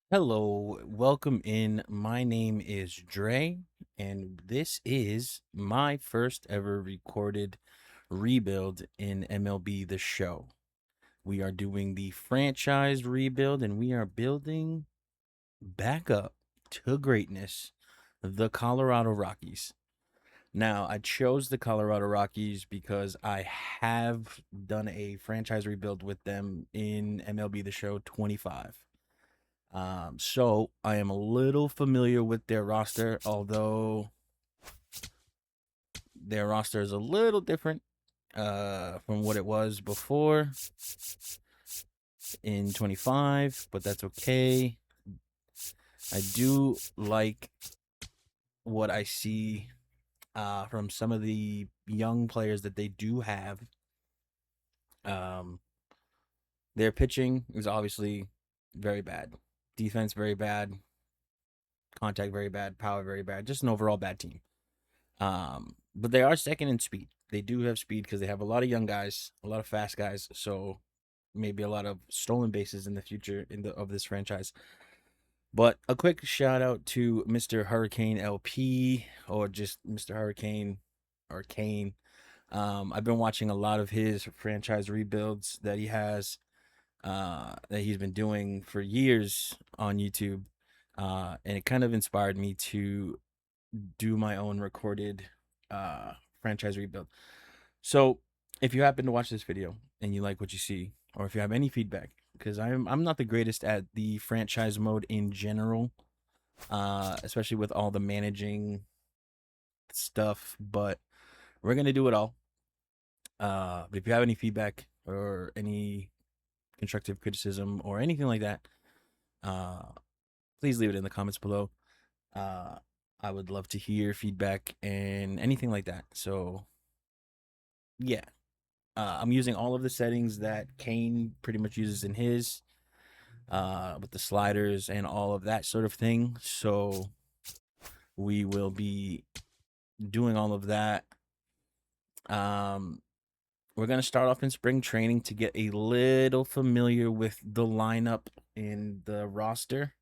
Hello, welcome in. My name is Drey, and this is my first ever recorded rebuild in MLB The Show. We are doing the franchise rebuild, and we are building back up to greatness the Colorado Rockies. Now, I chose the Colorado Rockies because I have done a franchise rebuild with them in MLB The Show 25. So I am a little familiar with their roster, although their roster is a little different from what it was before in 25, but that's okay. I do like what I see from some of the young players that they do have. Um, their pitching is obviously very bad, defense very bad, contact very bad, power very bad, just an overall bad team. But they are second in speed. They do have speed because they have a lot of young guys, a lot of fast guys. So maybe a lot of stolen bases in the future of this franchise. But a quick shout out to Mr. Hurricane LP or just Mr. Hurricane or Kane. I've been watching a lot of his franchise rebuilds that he has, that he's been doing for years on YouTube. And it kind of inspired me to do my own recorded franchise rebuild. So if you happen to watch this video and you like what you see, or if you have any feedback, because I'm not the greatest at the franchise mode in general, especially with all the managing stuff, but we're gonna do it all. But if you have any feedback or any constructive criticism or anything like that, uh, please leave it in the comments below. Uh, I would love to hear feedback and anything like that. So yeah, I'm using all of the settings that Kane pretty much uses in his, with the sliders and all of that sort of thing. So we will be doing all of that. Um, we're gonna start off in spring training to get a little familiar with the lineup in the roster.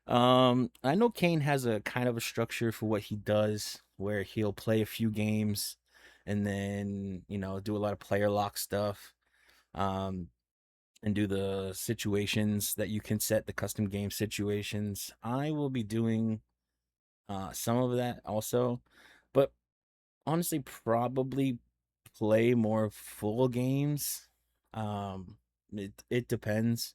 I know Kane has a kind of a structure for what he does, where he'll play a few games and then do a lot of player lock stuff. Um, and do the situations that you can set, the custom game situations. I will be doing some of that also, but honestly, probably play more full games. It depends.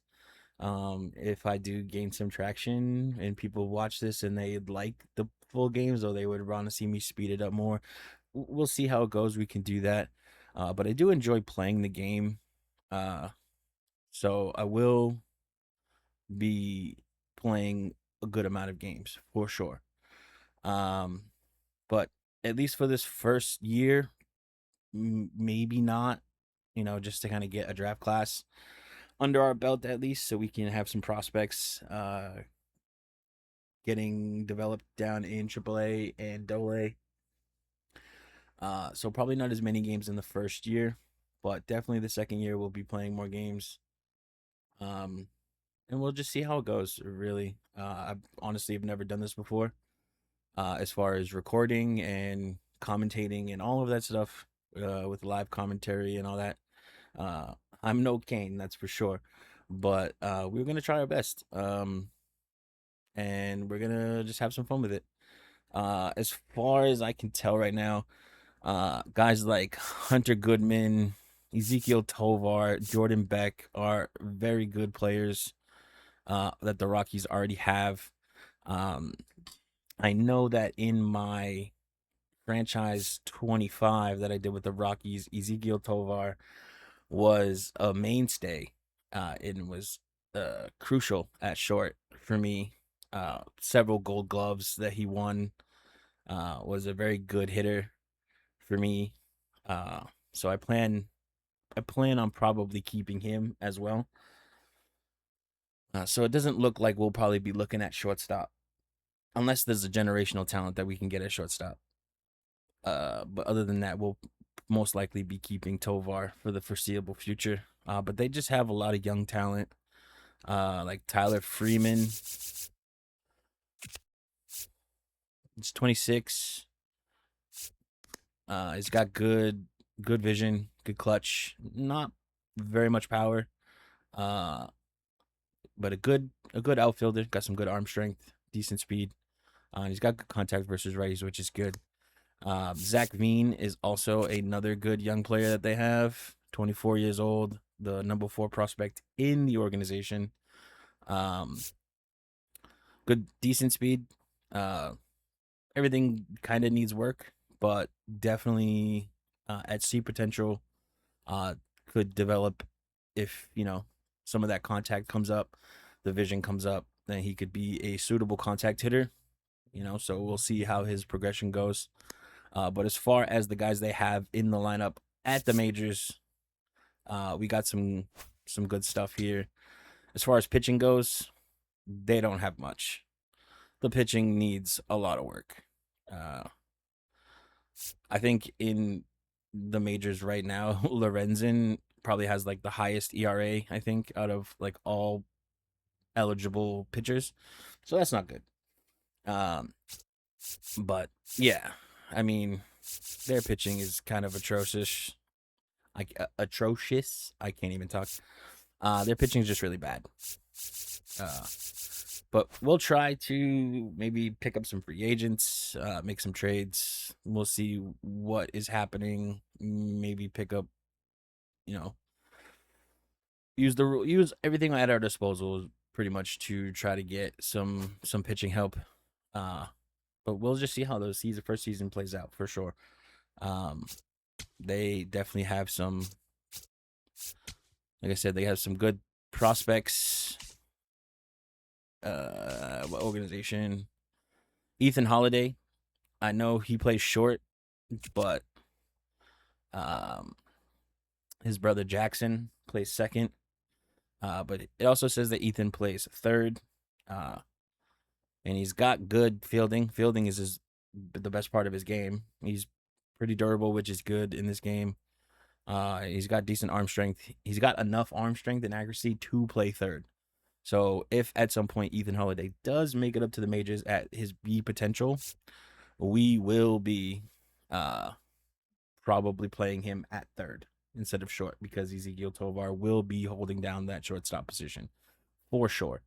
If I do gain some traction and people watch this and they like the full games, or they would want to see me speed it up more, we'll see how it goes. We can do that. But I do enjoy playing the game. Uh, so I will be playing a good amount of games for sure. Um, but at least for this first year, maybe not. Just to kind of get a draft class under our belt at least, so we can have some prospects getting developed down in AAA and AA. So probably not as many games in the first year, but definitely the second year we'll be playing more games. Um, and we'll just see how it goes. Really, I honestly have never done this before. As far as recording and commentating and all of that stuff, with live commentary and all that. Uh, I'm no Kane, that's for sure. But we're gonna try our best, and we're gonna just have some fun with it. As far as I can tell right now, guys like Hunter Goodman, Ezekiel Tovar, Jordan Beck are very good players that the Rockies already have. Um, I know that in my franchise 25 that I did with the Rockies, Ezekiel Tovar was a mainstay, and was crucial at short for me. Several gold gloves that he won, was a very good hitter for me. Uh, so I plan on probably keeping him as well. So it doesn't look like we'll probably be looking at shortstop unless there's a generational talent that we can get at shortstop. But other than that, we'll most likely be keeping Tovar for the foreseeable future. But they just have a lot of young talent. Like Tyler Freeman. He's 26. He's got good vision, good clutch. Not very much power. Uh, but a good outfielder. Got some good arm strength, decent speed. And he's got good contact versus righties, which is good. Zach Veen is also another good young player that they have. 24 years old, the number 4 prospect in the organization. Um, good, decent speed. Uh, Everything kind of needs work, but definitely at C potential. Uh, could develop if some of that contact comes up, the vision comes up. Then he could be a suitable contact hitter. So we'll see how his progression goes. But as far as the guys they have in the lineup at the majors, we got some good stuff here. As far as pitching goes, they don't have much. The pitching needs a lot of work. Uh, I think in the majors right now, Lorenzen probably has like the highest ERA, I think, out of like all eligible pitchers. So that's not good. Um, but yeah, I mean, their pitching is kind of atrocious. Like atrocious. I can't even talk. Their pitching is just really bad. Uh, but we'll try to maybe pick up some free agents, make some trades. We'll see what is happening. Maybe pick up, you know, use everything at our disposal pretty much to try to get some pitching help. Uh, but we'll just see how the first season plays out for sure. Um, they definitely have some, like I said, they have some good prospects. What organization? Ethan Holiday. I know he plays short, but um, his brother Jackson plays second. But it also says that Ethan plays third. And he's got good fielding. Fielding is the best part of his game. He's pretty durable, which is good in this game. He's got decent arm strength. He's got enough arm strength and accuracy to play third. So if at some point Ethan Holiday does make it up to the majors at his B potential, we will be probably playing him at third instead of short because Ezekiel Tovar will be holding down that shortstop position for sure.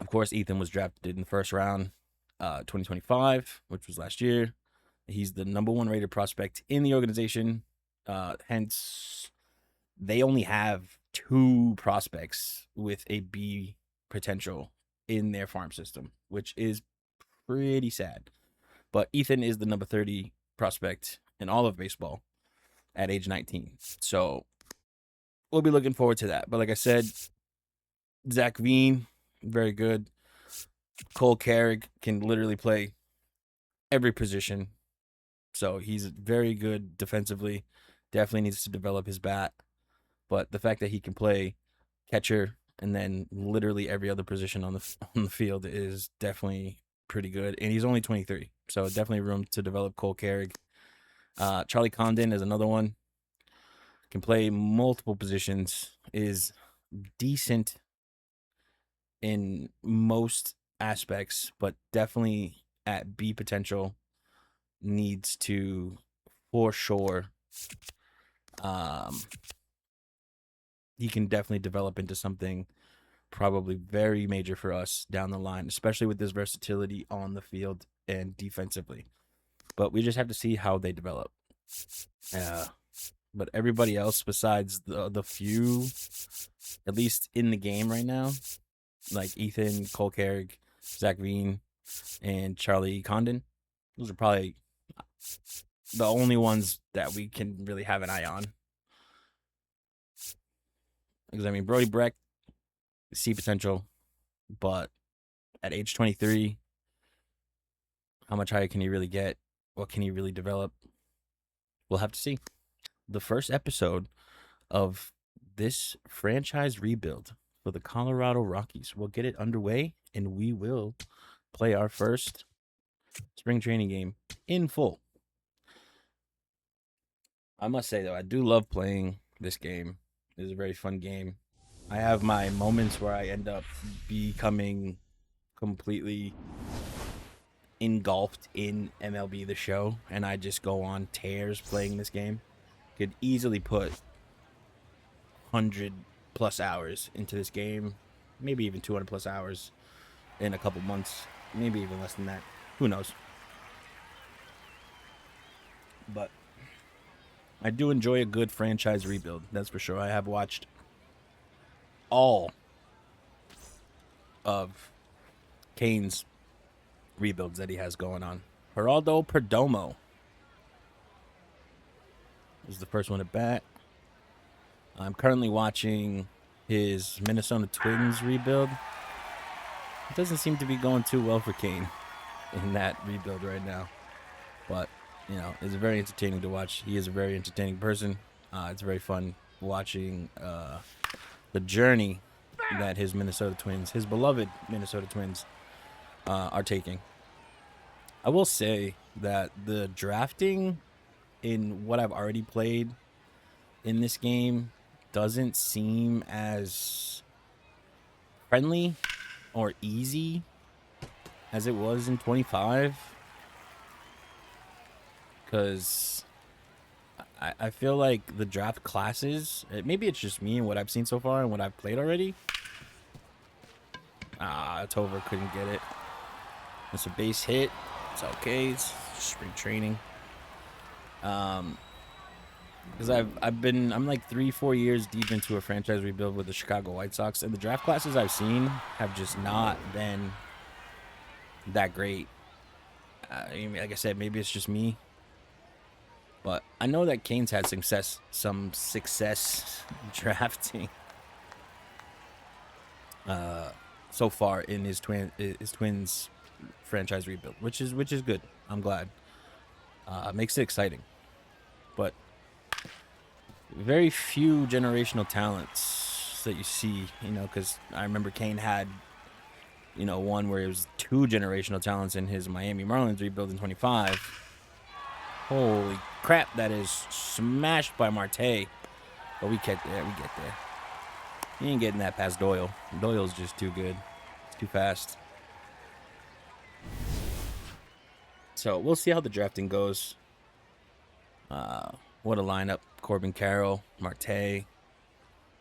Of course, Ethan was drafted in the first round, 2025, which was last year. He's the number 1 rated prospect in the organization. Hence, they only have 2 prospects with a B potential in their farm system, which is pretty sad. But Ethan is the number 30 prospect in all of baseball at age 19. So we'll be looking forward to that. But like I said, Zach Veen, very good. Cole Carrick can literally play every position. So he's very good defensively. Definitely needs to develop his bat. But the fact that he can play catcher and then literally every other position on the field is definitely pretty good. And he's only 23. So definitely room to develop Cole Carrick. Charlie Condon is another one. Can play multiple positions. Is decent in most aspects, but definitely at B potential needs to, for sure, he can definitely develop into something probably very major for us down the line, especially with this versatility on the field and defensively. But we just have to see how they develop. But everybody else besides the few, at least in the game right now, like Ethan, Cole Carrick, Zach Veen, and Charlie Condon, those are probably the only ones that we can really have an eye on. Because I mean, Brody Breck, see potential, but at age 23, how much higher can he really get? What can he really develop? We'll have to see. The first episode of this franchise rebuild for the Colorado Rockies. We'll get it underway, and we will play our first spring training game in full. I must say, though, I do love playing this game. It is a very fun game. I have my moments where I end up becoming completely engulfed in MLB The Show, and I just go on tears playing this game. Could easily put 100+ hours into this game, maybe even 200+ hours in a couple months, maybe even less than that. Who knows? But I do enjoy a good franchise rebuild, that's for sure. I have watched all of Kane's rebuilds that he has going on. Geraldo Perdomo is the first one at bat. I'm currently watching his Minnesota Twins rebuild. It doesn't seem to be going too well for Kane in that rebuild right now. But, you know, it's very entertaining to watch. He is a very entertaining person. It's very fun watching the journey that his Minnesota Twins, his beloved Minnesota Twins, are taking. I will say that the drafting in what I've already played in this game doesn't seem as friendly or easy as it was in 25. Because I feel like the draft classes, maybe it's just me and what I've seen so far and what I've played already. Tover couldn't get it. It's a base hit. It's okay. It's spring training. Because I'm like 3-4 years deep into a franchise rebuild with the Chicago White Sox, and the draft classes I've seen have just not been that great. I mean, like I said, maybe it's just me, but I know that Kane's had some success drafting so far in his Twins franchise rebuild, which is good. I'm glad. Makes it exciting, but very few generational talents that you see, you know, because I remember Kane had, you know, one where it was 2 generational talents in his Miami Marlins rebuild in 25. Holy crap, that is smashed by Marte. But we get there, He ain't getting that past Doyle. Doyle's just too good. It's too fast. So we'll see how the drafting goes. What a lineup. Corbin Carroll, Marte,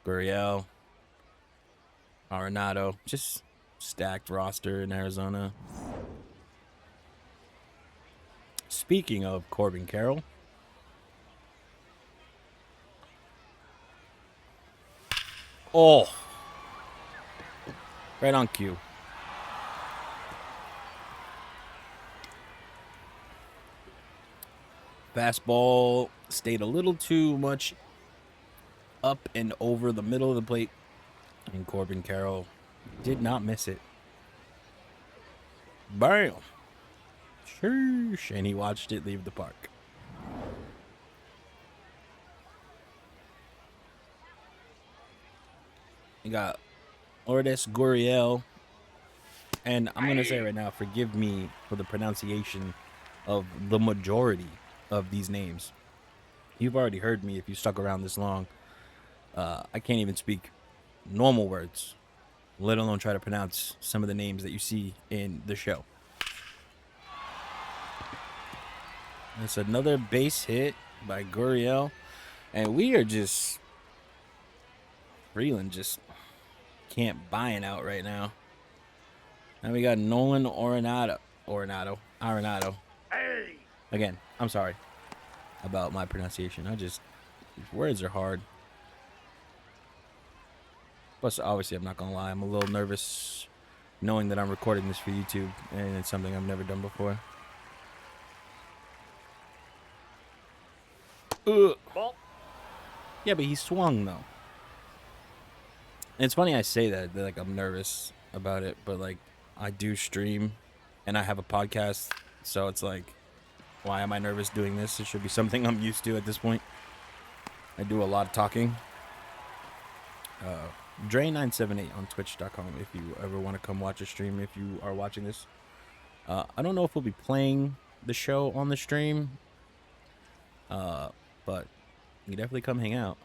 Gurriel, Arenado. Just stacked roster in Arizona. Speaking of Corbin Carroll, oh, right on cue. Fastball stayed a little too much up and over the middle of the plate, and Corbin Carroll did not miss it. Bam! Sheesh, and he watched it leave the park. You got Lourdes Gurriel, and I'm going to say right now, forgive me for the pronunciation of the majority of these names. You've already heard me if you stuck around this long. I can't even speak normal words, let alone try to pronounce some of the names that you see in the show. It's another base hit by Gurriel, and we are just Freeland just can't buying out right now. Now we got Nolan Arenado. Hey. Again, I'm sorry about my pronunciation. These words are hard. Plus, obviously, I'm not gonna lie, I'm a little nervous knowing that I'm recording this for YouTube, and it's something I've never done before. Ball. Yeah, but he swung though. And it's funny I say that like I'm nervous about it, but like I do stream and I have a podcast, so it's like, why am I nervous doing this? It should be something I'm used to at this point. I do a lot of talking. Drey978 on twitch.com if you ever want to come watch a stream, if you are watching this. I don't know if we'll be playing the show on the stream, but you definitely come hang out.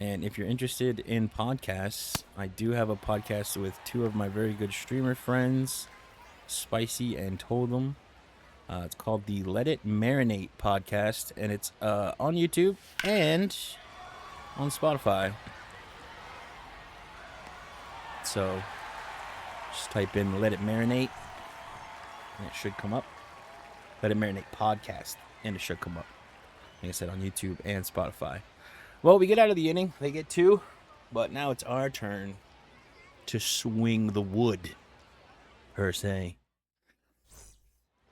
And if you're interested in podcasts, I do have a podcast with two of my very good streamer friends, Spicy and Totem. It's called the Let It Marinate podcast, and it's on YouTube and on Spotify. So just type in Let It Marinate, and it should come up. Let It Marinate podcast, and it should come up. Like I said, on YouTube and Spotify. Well, we get out of the inning. They get two, but now it's our turn to swing the wood, per se.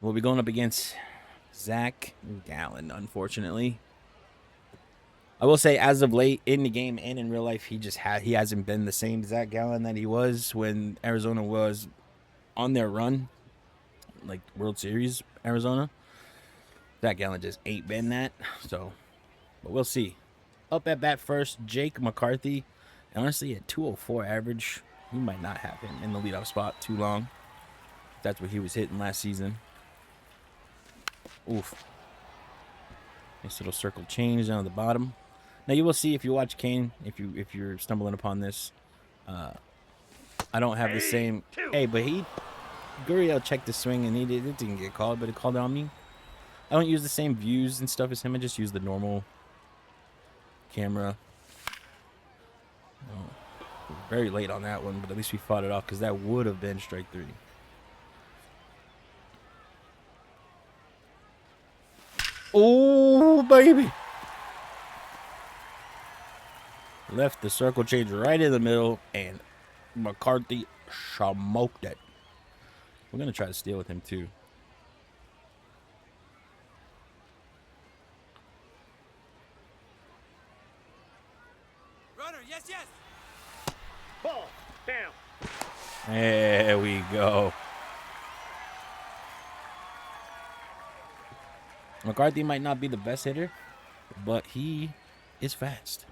We'll be going up against Zach Gallen, unfortunately. I will say, as of late, in the game and in real life, he hasn't been the same Zach Gallen that he was when Arizona was on their run, like World Series Arizona. Zach Gallen just ain't been that, so, but we'll see. Up at bat first, Jake McCarthy. And honestly, at 204 average, you might not have him in the leadoff spot too long. That's what he was hitting last season. Oof. Nice little circle change down at the bottom. Now you will see if you watch Kane, if you're stumbling upon this, I don't have the same. Hey, but Gurriel checked the swing and it didn't get called, but it called on me. I don't use the same views and stuff as him. I just use the normal camera. Oh, very late on that one, but at least we fought it off because that would have been strike three. Oh, baby. Left the circle change right in the middle, and McCarthy smoked it. We're going to try to steal with him, too. Runner, yes. Ball, down. There we go. McCarthy might not be the best hitter, but he is fast.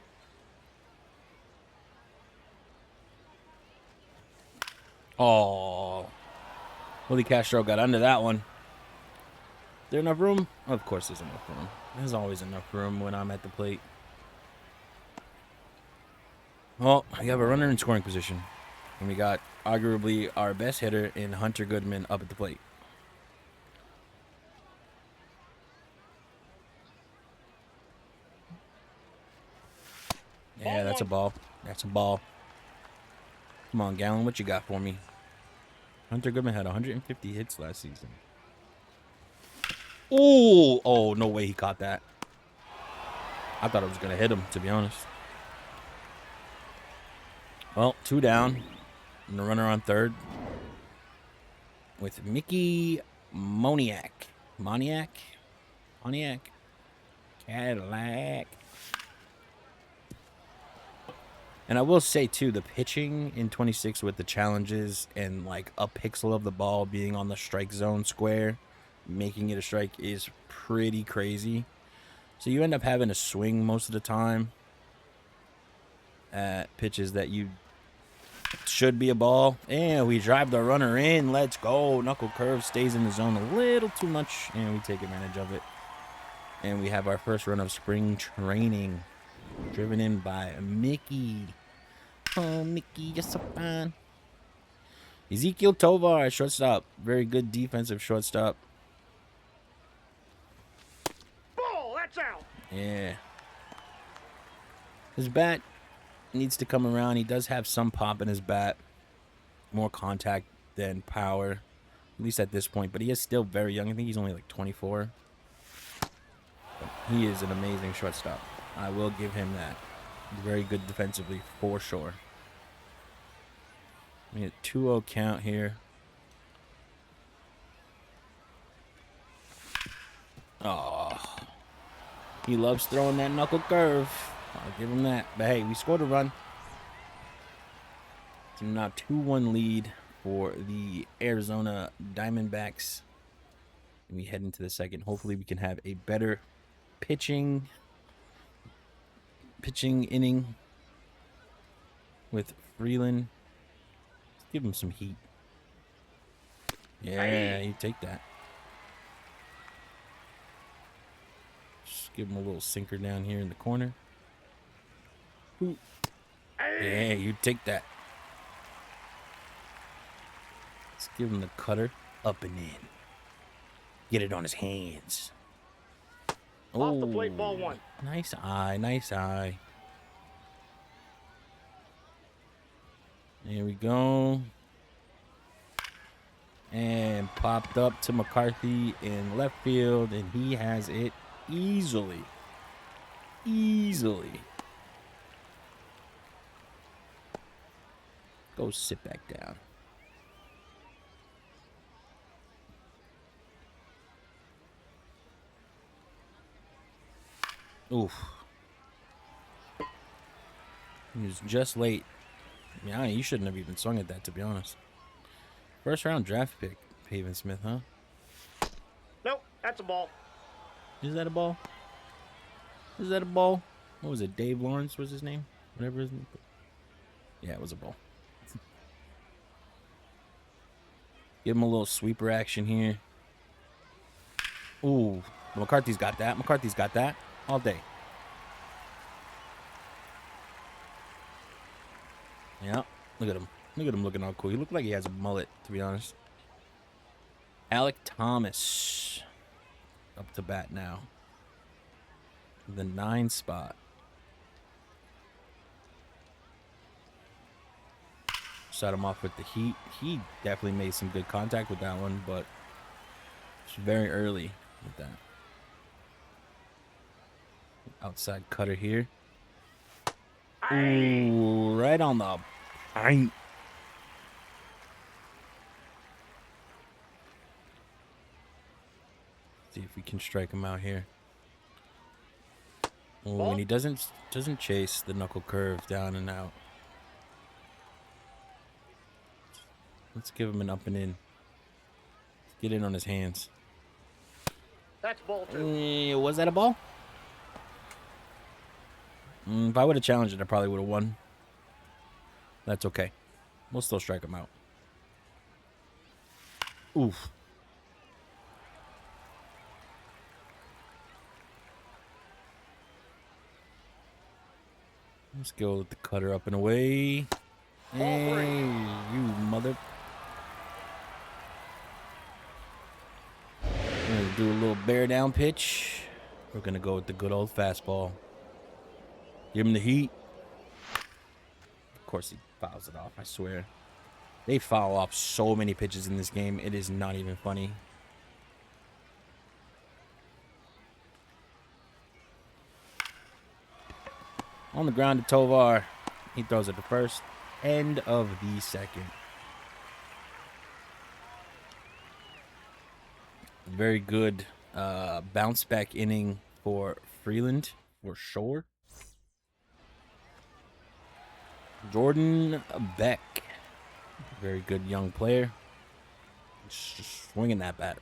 Oh, Willie Castro got under that one. Is there enough room? Of course there's enough room. There's always enough room when I'm at the plate. Well, we have a runner in scoring position. And we got arguably our best hitter in Hunter Goodman up at the plate. Yeah, that's a ball. That's a ball. Come on, Gallen, what you got for me? Hunter Goodman had 150 hits last season. Ooh! Oh, no way he caught that. I thought it was going to hit him, to be honest. Well, two down. And the runner on third. With Mickey Moniak. Cadillac. And I will say, too, the pitching in 26 with the challenges and, like, a pixel of the ball being on the strike zone square, making it a strike is pretty crazy. So you end up having to swing most of the time at pitches that you should be a ball. And we drive the runner in. Let's go. Knuckle curve stays in the zone a little too much, and we take advantage of it. And we have our first run of spring training. Driven in by Mickey. Oh, Mickey, you're so fine. Ezekiel Tovar, shortstop. Very good defensive shortstop. Ball, that's out. Yeah. His bat needs to come around. He does have some pop in his bat. More contact than power. At least at this point. But he is still very young. I think he's only like 24. But he is an amazing shortstop. I will give him that. Very good defensively, for sure. We get 2-0 count here. Oh, he loves throwing that knuckle curve. I'll give him that. But hey, we scored a run. So now 2-1 lead for the Arizona Diamondbacks. And we head into the second. Hopefully we can have a better pitching inning with Freeland. Let's give him some heat. Yeah, you take that. Just give him a little sinker down here in the corner. Yeah, you take that. Let's give him the cutter. Up and in. Get it on his hands. Off the plate, ball one. Nice eye, nice eye. There we go. And popped up to McCarthy in left field, and he has it easily. Easily. Go sit back down. Oof. He was just late. Yeah, you shouldn't have even swung at that, to be honest. First round draft pick, Pavin Smith, huh? Nope, that's a ball. Is that a ball? Is that a ball? What was it? Dave Lawrence was his name? Whatever his name. Yeah, it was a ball. Give him a little sweeper action here. Ooh, McCarthy's got that. McCarthy's got that all day. Yeah, look at him. Look at him looking all cool. He looked like he has a mullet, to be honest. Alec Thomas up to bat now. The 9 spot. Shut him off with the heat. He definitely made some good contact with that one, but it's very early with that. Outside cutter here. Ooh, right on the pint. See if we can strike him out here. Oh, and he doesn't chase the knuckle curve down and out. Let's give him an up and in. Let's get in on his hands. That's ball two. Was that a ball? If I would have challenged it, I probably would have won. That's okay. We'll still strike him out. Oof. Let's go with the cutter up and away. Hey, you mother. We're going to do a little bear down pitch. We're going to go with the good old fastball. Give him the heat. Of course he fouls it off, I swear. They foul off so many pitches in this game. It is not even funny. On the ground to Tovar. He throws it to first. End of the second. Very good bounce back inning for Freeland, for sure. Jordan Beck. Very good young player. Just swinging that batter.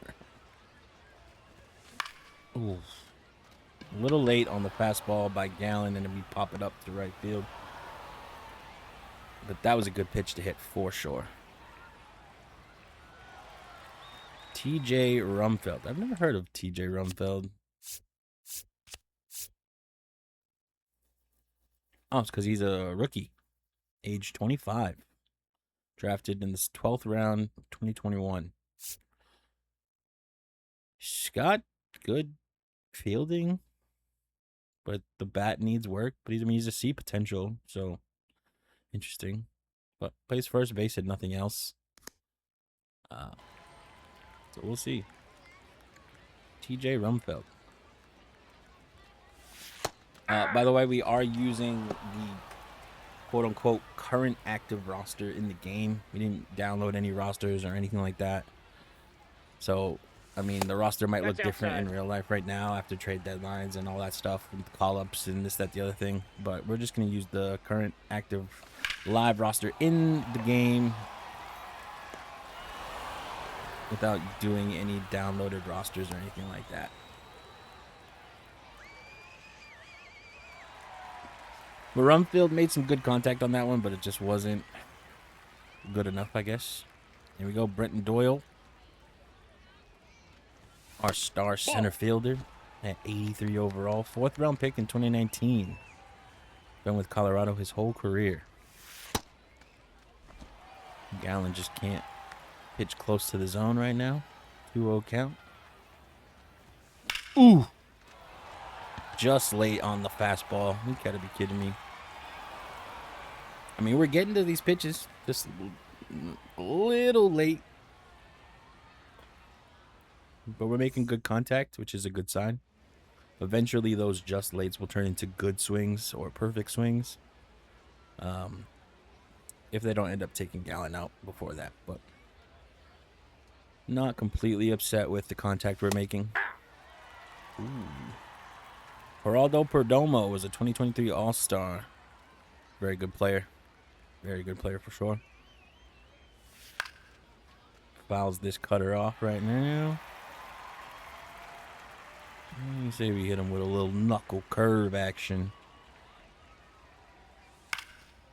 Ooh. A little late on the fastball by Gallen, and then we pop it up to right field. But that was a good pitch to hit for sure. TJ Rumfeld. I've never heard of TJ Rumfeld. Oh, it's because he's a rookie. Age 25. Drafted in the 12th round of 2021. He's got good fielding, but the bat needs work. But he's a C potential, so interesting. But plays first base and nothing else. So we'll see. TJ Rumfeld. By the way, we are using the quote-unquote current active roster in the game. We didn't download any rosters or anything like that. So, I mean, the roster might look different in real life right now after trade deadlines and all that stuff, and call-ups and this, that, the other thing. But we're just going to use the current active live roster in the game without doing any downloaded rosters or anything like that. But Rumfield made some good contact on that one, but it just wasn't good enough, I guess. Here we go, Brenton Doyle. Our star center fielder at 83 overall. 4th round pick in 2019. Been with Colorado his whole career. Gallen just can't pitch close to the zone right now. 2-0 count. Ooh. Just late on the fastball. You gotta be kidding me. I mean, we're getting to these pitches. Just a little late. But we're making good contact, which is a good sign. Eventually, those just lates will turn into good swings or perfect swings. If they don't end up taking Gallen out before that. But not completely upset with the contact we're making. Ooh. Geraldo Perdomo was a 2023 All-Star. Very good player. Very good player for sure. Fouls this cutter off right now. Let me say we hit him with a little knuckle curve action.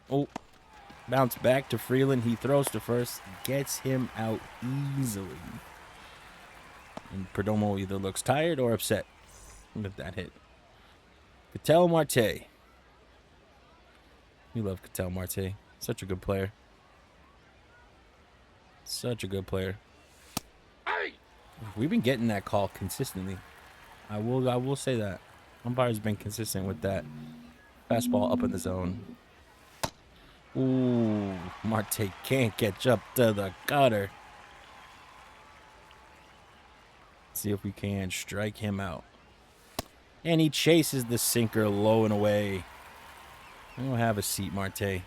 Oh, bounce back to Freeland. He throws to first. Gets him out easily. And Perdomo either looks tired or upset with that hit. Ketel Marte. We love Ketel Marte. Such a good player. Such a good player. We've been getting that call consistently. I will say that. Umpire's been consistent with that. Fastball up in the zone. Ooh, Marte can't catch up to the gutter. See if we can strike him out. And he chases the sinker low and away. We'll have a seat, Marte.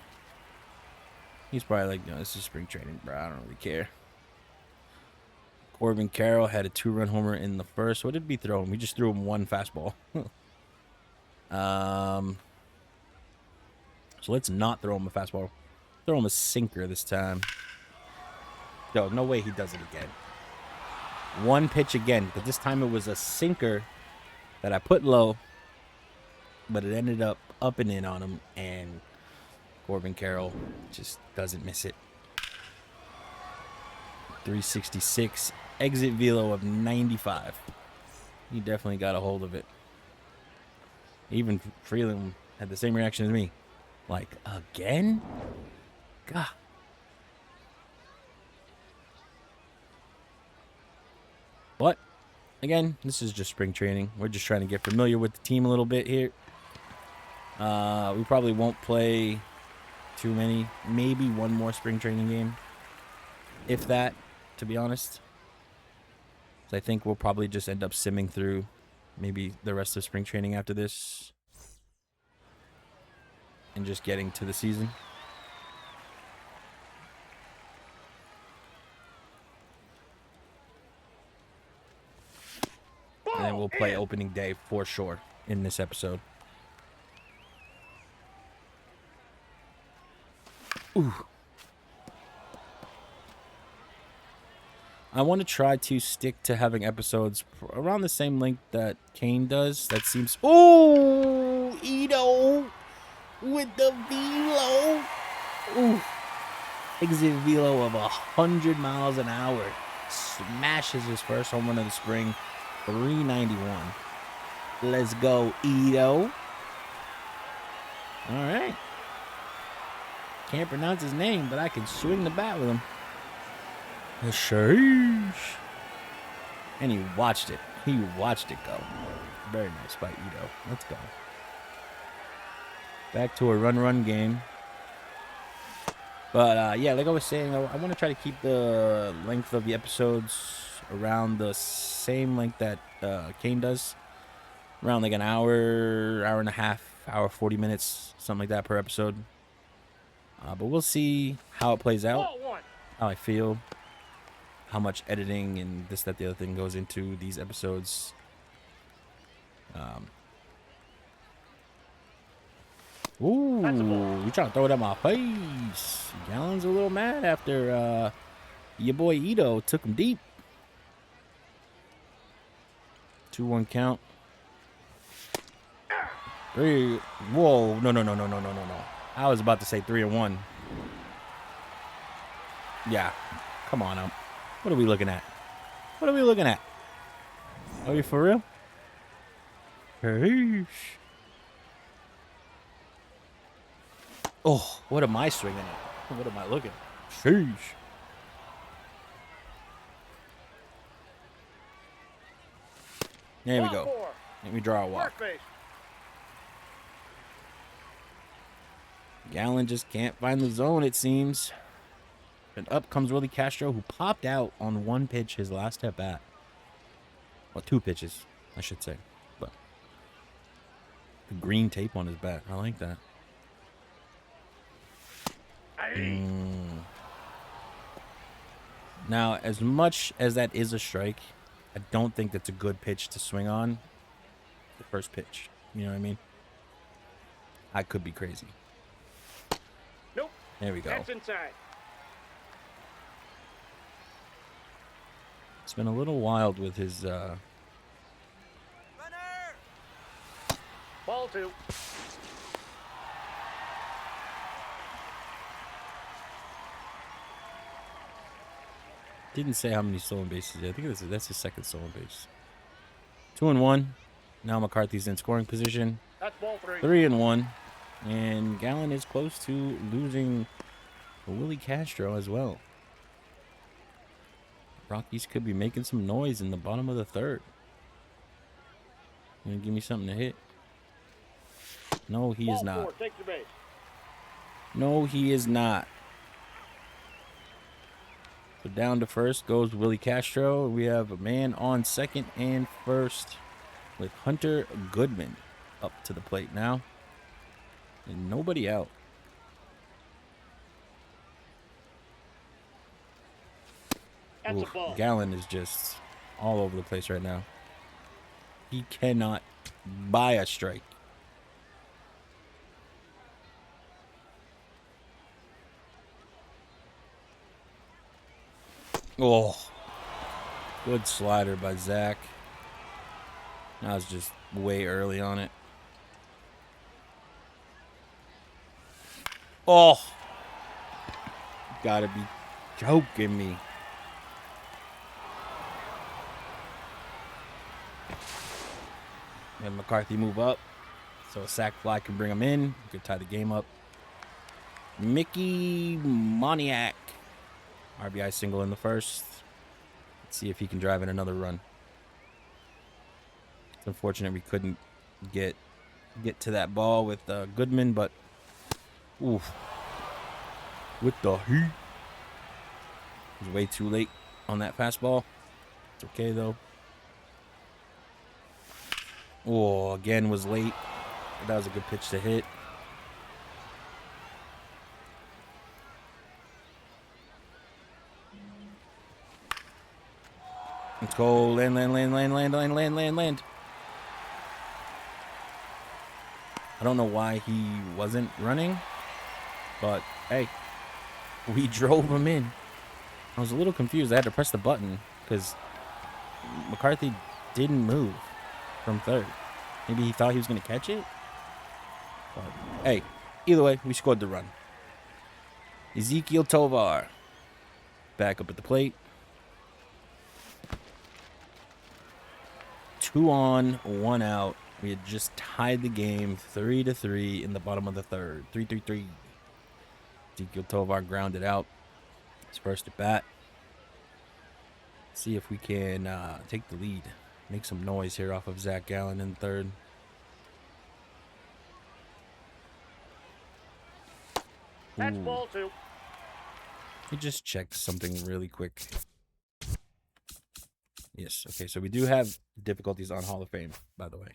He's probably like, no, this is spring training, bro. I don't really care. Corbin Carroll had a 2-run homer in the first. What did we throw him? We just threw him one fastball. So let's not throw him a fastball. Throw him a sinker this time. No, no way he does it again. One pitch again, but this time it was a sinker that I put low, but it ended up and in on him, and Corbin Carroll just doesn't miss it. 366, exit velo of 95. He definitely got a hold of it. Even Freeland had the same reaction as me. Like, again? God. But, again, this is just spring training. We're just trying to get familiar with the team a little bit here. We probably won't play too many. Maybe one more spring training game. If that, to be honest. So I think we'll probably just end up simming through maybe the rest of spring training after this. And just getting to the season. And then we'll play opening day for sure in this episode. Ooh. I want to try to stick to having episodes around the same length that Kane does. That seems... Ooh! Ito! With the velo. Ooh. Exit velo of 100 miles an hour. Smashes his first home run of the spring. 391. Let's go, Ito. All right. Can't pronounce his name, but I can swing the bat with him. Sheesh. And he watched it. He watched it go. Very nice by Ito. Let's go. Back to a run game. But, yeah, like I was saying, I want to try to keep the length of the episodes around the same length that Kane does. Around like an hour, hour and a half, hour 40 minutes, something like that per episode. But we'll see how it plays out, how I feel, how much editing and this, that, the other thing goes into these episodes. Ooh, you trying to throw it at my face. Gallen's a little mad after your boy Ito took him deep. 2-1 count. 3. Whoa, no. I was about to say 3-1. Yeah, come on now. What are we looking at? What are we looking at? Are you for real? Hey. Oh, what am I swinging at? What am I looking at? Sheesh. There we go. Let me draw a walk. Gallen just can't find the zone, it seems. And up comes Willie Castro, who popped out on one pitch his last at bat. Well, two pitches, I should say. But the green tape on his bat. I like that. Now, as much as that is a strike, I don't think that's a good pitch to swing on the first pitch. You know what I mean? I could be crazy. Nope. There we go. That's inside. It's been a little wild with his Ball 2. Didn't say how many stolen bases. I think that's his second stolen base. 2-1. Now McCarthy's in scoring position. That's ball 3. 3-1. And Gallen is close to losing Willie Castro as well. Rockies could be making some noise in the bottom of the third. You gonna give me something to hit? No, he is not. 4, take your base. No, he is not. So down to first goes Willie Castro. We have a man on second and first with Hunter Goodman up to the plate now. And nobody out. That's a ball. Gallen is just all over the place right now. He cannot buy a strike. Oh, good slider by Zach. I was just way early on it. Oh, gotta be joking me. And McCarthy move up, so a sac fly can bring him in. Could tie the game up. Mickey Moniak. RBI single in the first. Let's see if he can drive in another run. It's unfortunate we couldn't get to that ball with Goodman, but oof, with the heat. It was way too late on that fastball. It's okay though. Oh, again was late. But that was a good pitch to hit. Let's go. Land. I don't know why he wasn't running, but hey, we drove him in. I was a little confused. I had to press the button because McCarthy didn't move from third. Maybe he thought he was going to catch it. But hey, either way, we scored the run. Ezequiel Tovar back up at the plate. 2 on, 1 out. We had just tied the game 3-3 in the bottom of the third. 3-3-3. Ezequiel Tovar grounded out his first at bat. See if we can take the lead. Make some noise here off of Zach Gallen in third. That's ball 2. Let me just check something really quick. Yes, okay, so we do have difficulties on Hall of Fame, by the way.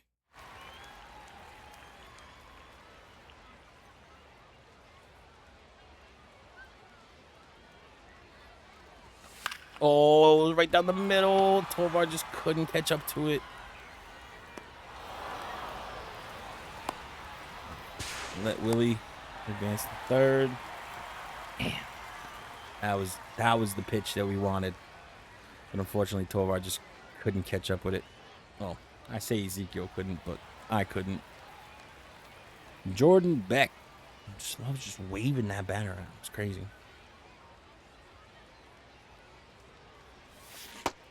Oh, right down the middle. Tovar just couldn't catch up to it. Let Willie advance to third. Damn. That was the pitch that we wanted. But unfortunately, Tovar just couldn't catch up with it. Well, I say Ezequiel couldn't, but I couldn't. Jordan Beck loves just waving that bat around. It's crazy.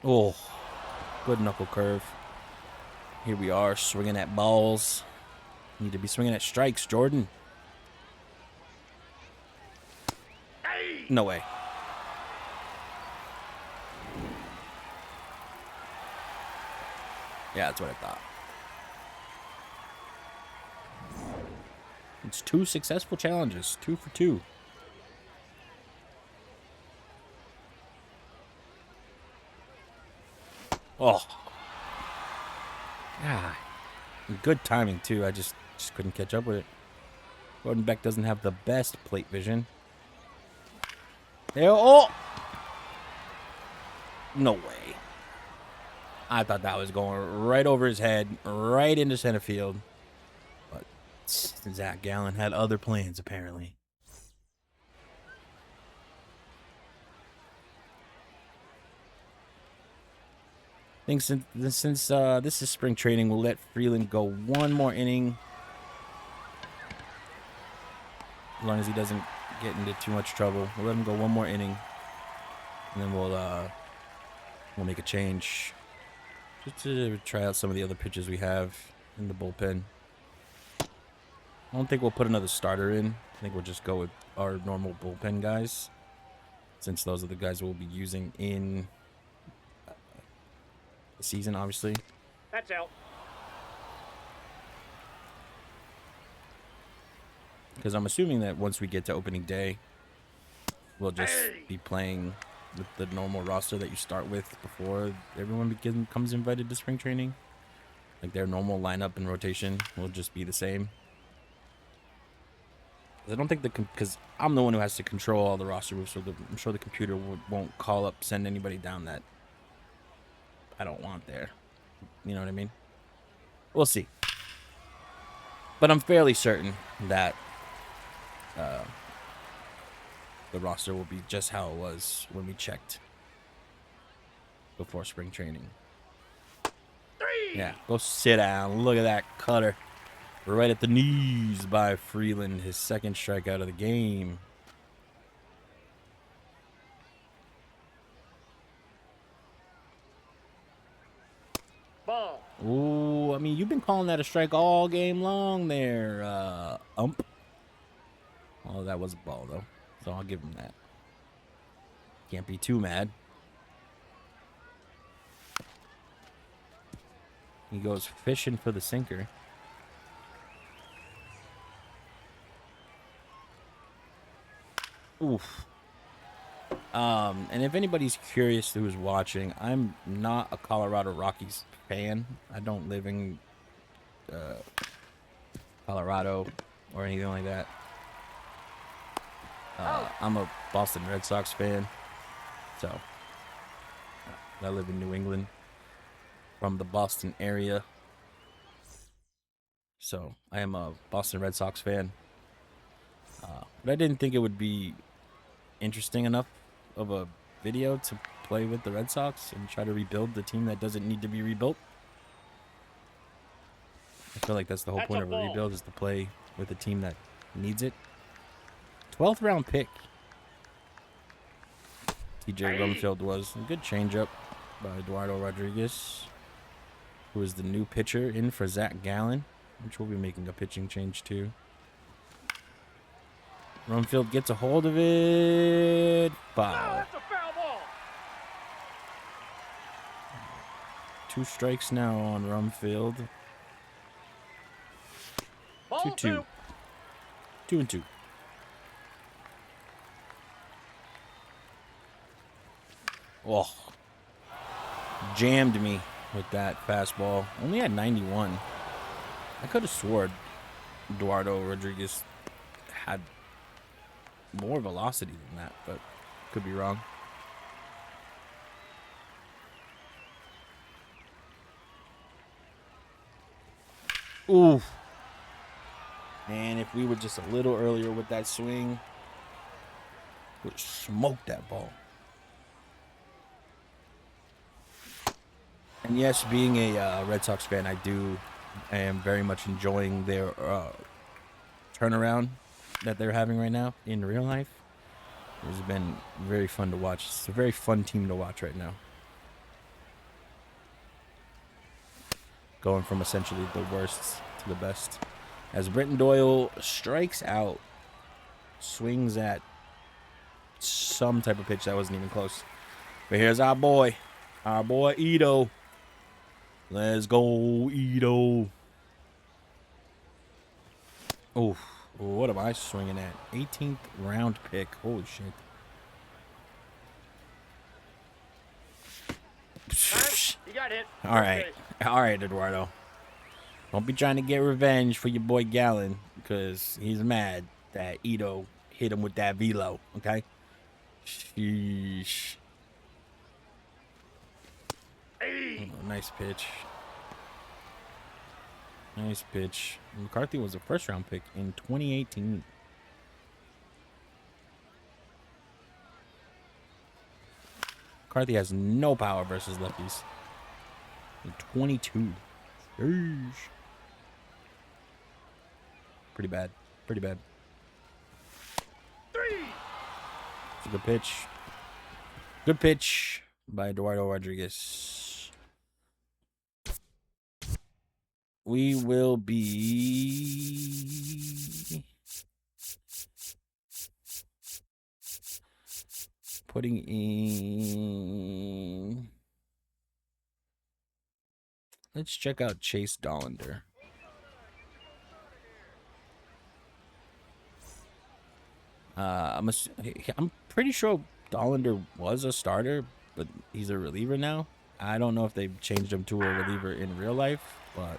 Oh, good knuckle curve. Here we are, swinging at balls. Need to be swinging at strikes, Jordan. No way. Yeah, that's what I thought. It's 2 successful challenges. 2 for 2. Oh. Yeah. Good timing, too. I just couldn't catch up with it. Gordon Beck doesn't have the best plate vision. There. Oh! No way. I thought that was going right over his head, right into center field. But Zach Gallen had other plans, apparently. I think since this is spring training, we'll let Freeland go one more inning. As long as he doesn't get into too much trouble. We'll let him go one more inning. And then we'll make a change. Just to try out some of the other pitches we have in the bullpen. I don't think we'll put another starter in. I think we'll just go with our normal bullpen guys. Since those are the guys we'll be using in the season, obviously. That's out. Because I'm assuming that once we get to opening day, we'll just be playing with the normal roster that you start with before everyone becomes invited to spring training. Like their normal lineup and rotation will just be the same. I don't think because I'm the one who has to control all the roster moves, so I'm sure the computer won't send anybody down that I don't want there. You know what I mean? We'll see. But I'm fairly certain that the roster will be just how it was when we checked before spring training. 3. Yeah, go sit down. Look at that cutter. Right at the knees by Freeland. His second strikeout of the game. Ball. Ooh, I mean, you've been calling that a strike all game long there, ump. Oh, that was a ball, though. So I'll give him that. Can't be too mad. He goes fishing for the sinker. Oof. And if anybody's curious who's watching, I'm not a Colorado Rockies fan. I don't live in Colorado or anything like that. I'm a Boston Red Sox fan. So, I live in New England from the Boston area. So, I am a Boston Red Sox fan. But I didn't think it would be interesting enough of a video to play with the Red Sox and try to rebuild the team that doesn't need to be rebuilt. I feel like that's the whole point of a rebuild, is to play with a team that needs it. 12th round pick. TJ Rumfield was a good changeup by Eduardo Rodriguez, who is the new pitcher in for Zach Gallen, which will be making a pitching change too. Rumfield gets a hold of it. Foul. That's a foul ball. 2 strikes now on Rumfield. Ball 2-2. 2-2. Oh. Jammed me with that fastball. Only at 91. I could have sworn Eduardo Rodriguez had more velocity than that, but could be wrong. Ooh. Man, if we were just a little earlier with that swing, would have smoked that ball. And yes, being a Red Sox fan, I am very much enjoying their turnaround that they're having right now in real life. It's been very fun to watch. It's a very fun team to watch right now. Going from essentially the worst to the best. As Britton Doyle strikes out, swings at some type of pitch that wasn't even close. But here's our boy Ito. Let's go, Ito. Oh, what am I swinging at? 18th round pick. Holy shit. You got hit. All right, Eduardo. Don't be trying to get revenge for your boy Gallon, because he's mad that Ito hit him with that velo, okay? Sheesh. Hey. Oh, nice pitch. Nice pitch. McCarthy was a first-round pick in 2018. McCarthy has no power versus lefties. In 22. Sheesh. Pretty bad. Pretty bad. 3. It's a good pitch. Good pitch by Eduardo Rodriguez. We will be putting in. Let's check out Chase Dollander. I'm pretty sure Dollander was a starter, but he's a reliever now. I don't know if they've changed him to a reliever in real life, but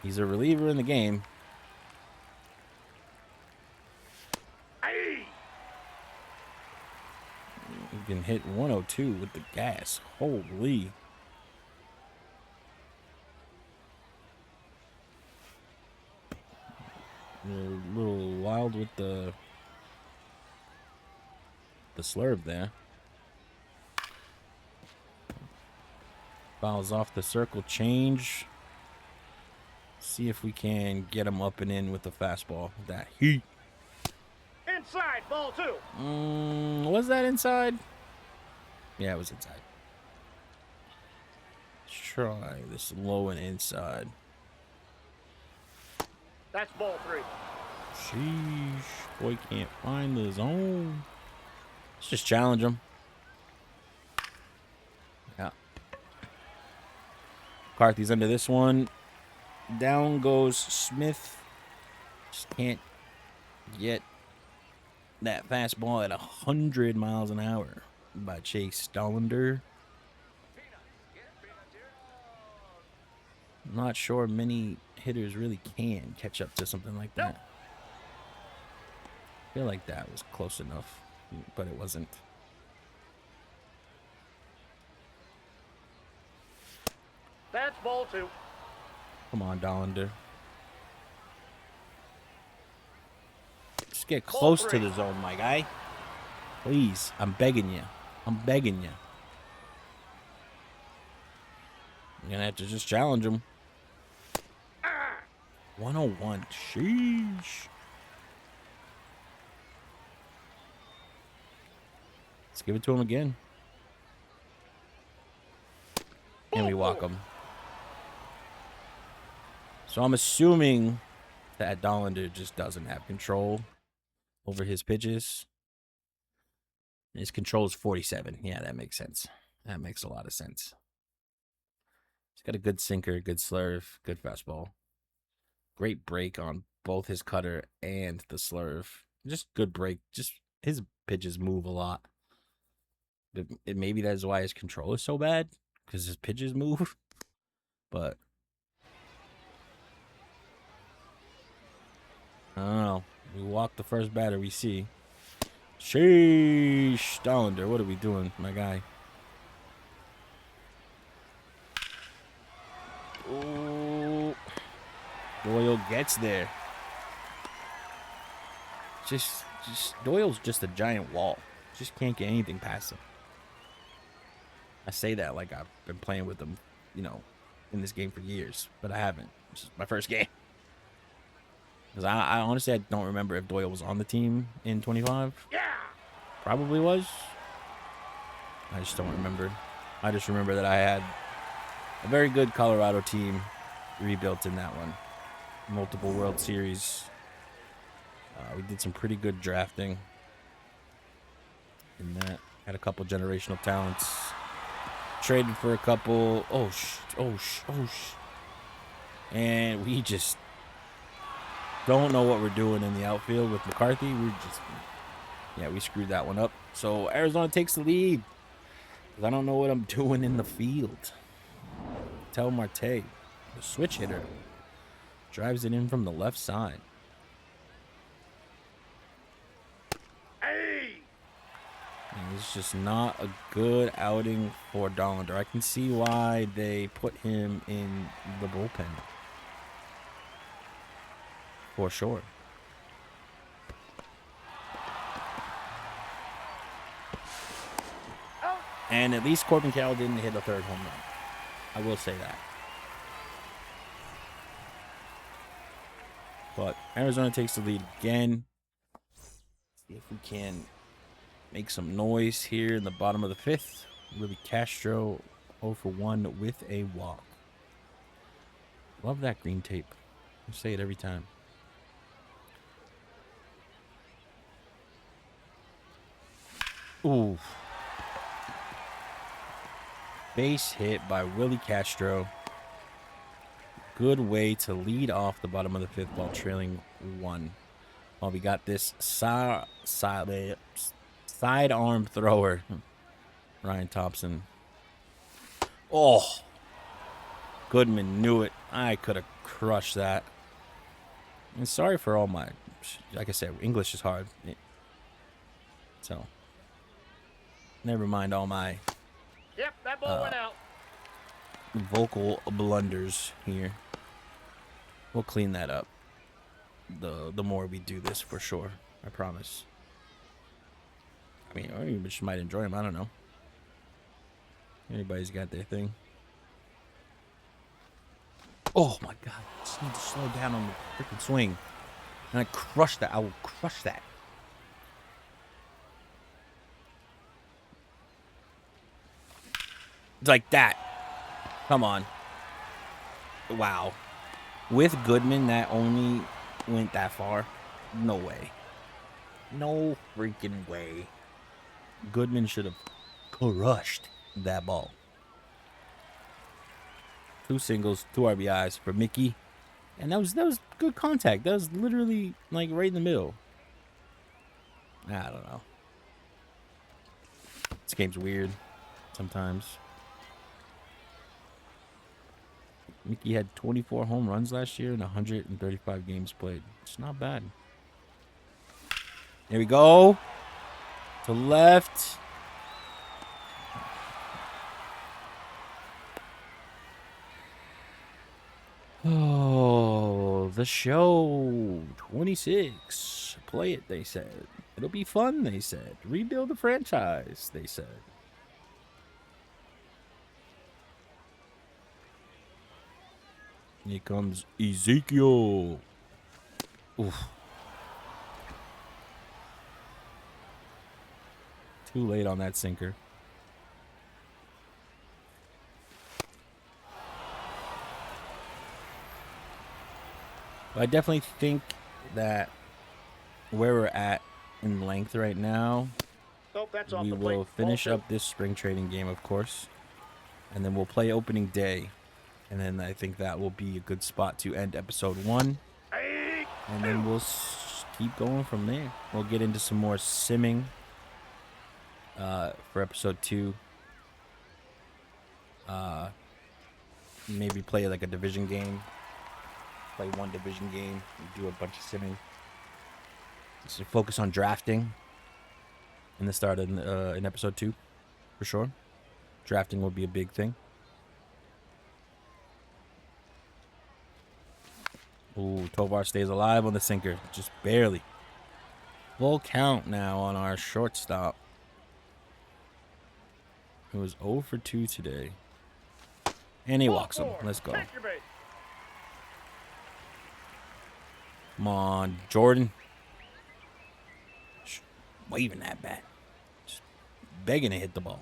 he's a reliever in the game. Hey. You can hit 102 with the gas. Holy. You're a little wild with the slurve there. Fouls off the circle change. See if we can get him up and in with the fastball. That heat. Inside, ball 2. Was that inside? Yeah, it was inside. Let's try this low and inside. That's ball 3. Sheesh. Boy can't find the zone. Let's just challenge him. Yeah. McCarthy's under this one. Down goes Smith. Just can't get that fastball at 100 miles an hour by Chase Dollander. I'm not sure many hitters really can catch up to something like that. I feel like that was close enough, but it wasn't. That's ball 2. Come on, Dollander. Just get close to the zone, my guy. Please, I'm begging you. I'm begging you. You're going to have to just challenge him. 101. Sheesh. Let's give it to him again. And we walk him. So I'm assuming that Dollander just doesn't have control over his pitches. His control is 47. Yeah, that makes sense. That makes a lot of sense. He's got a good sinker, good slurve, good fastball. Great break on both his cutter and the slurve. Just good break. Just his pitches move a lot. Maybe that's why his control is so bad, because his pitches move. But I don't know. We walk the first batter we see. Sheesh, Dollander, what are we doing, my guy? Oh, Doyle gets there. Just Doyle's just a giant wall. Just can't get anything past him. I say that like I've been playing with him, you know, in this game for years, but I haven't. This is my first game. Because I honestly, I don't remember if Doyle was on the team in 25. Yeah. Probably was. I just don't remember. I just remember that I had a very good Colorado team rebuilt in that one. Multiple World Series. We did some pretty good drafting. in that. Had a couple generational talents. Traded for a couple. And we just don't know what we're doing in the outfield with McCarthy. We screwed that one up. So Arizona takes the lead. I don't know what I'm doing in the field. Tel Marte, the switch hitter, drives it in from the left side. Hey! And it's just not a good outing for Dollander. I can see why they put him in the bullpen. For sure. And at least Corbin Carroll didn't hit a third home run. I will say that. But Arizona takes the lead again. See if we can make some noise here in the bottom of the fifth. Willie Castro 0 for 1 with a walk. Love that green tape. I say it every time. Ooh. Base hit by Willie Castro. Good way to lead off the bottom of the fifth while trailing 1. Well, we got this sidearm thrower, Ryan Thompson. Oh, Goodman knew it. I could have crushed that. And sorry for all my, like I said, English is hard. So, never mind all my Yep, that ball went out. vocal blunders here. We'll clean that up. The more we do this, for sure. I promise. I mean, or you just might enjoy them. I don't know. Anybody's got their thing. Oh my god! I just need to slow down on the freaking swing. And I crushed that. I will crush that. It's like that. Come on. Wow. With Goodman, that only went that far. No way. No freaking way. Goodman should have crushed that ball. 2 singles, 2 RBIs for Mickey. And that was good contact. That was literally like right in the middle. I don't know. This game's weird sometimes. Mickey had 24 home runs last year and 135 games played. It's not bad. Here we go. To left. Oh, the show. 26. Play it, they said. It'll be fun, they said. Rebuild the franchise, they said. Here comes Ezekiel. Oof. Too late on that sinker. But I definitely think that where we're at in length right now, Oh, that's off we the will plate. finish Ball 2. up this spring training game, of course. And then we'll play opening day. And then I think that will be a good spot to end episode 1. Hey! And then we'll keep going from there. We'll get into some more simming for episode 2. Maybe play like a division game. Play 1 division game. Do a bunch of simming. So focus on drafting in the start of in episode 2, for sure. Drafting will be a big thing. Ooh, Tovar stays alive on the sinker. Just barely. Full count now on our shortstop. It was 0 for 2 today. And he walks him. Let's go. Take your bait. Come on, Jordan. Waving that bat. Just begging to hit the ball.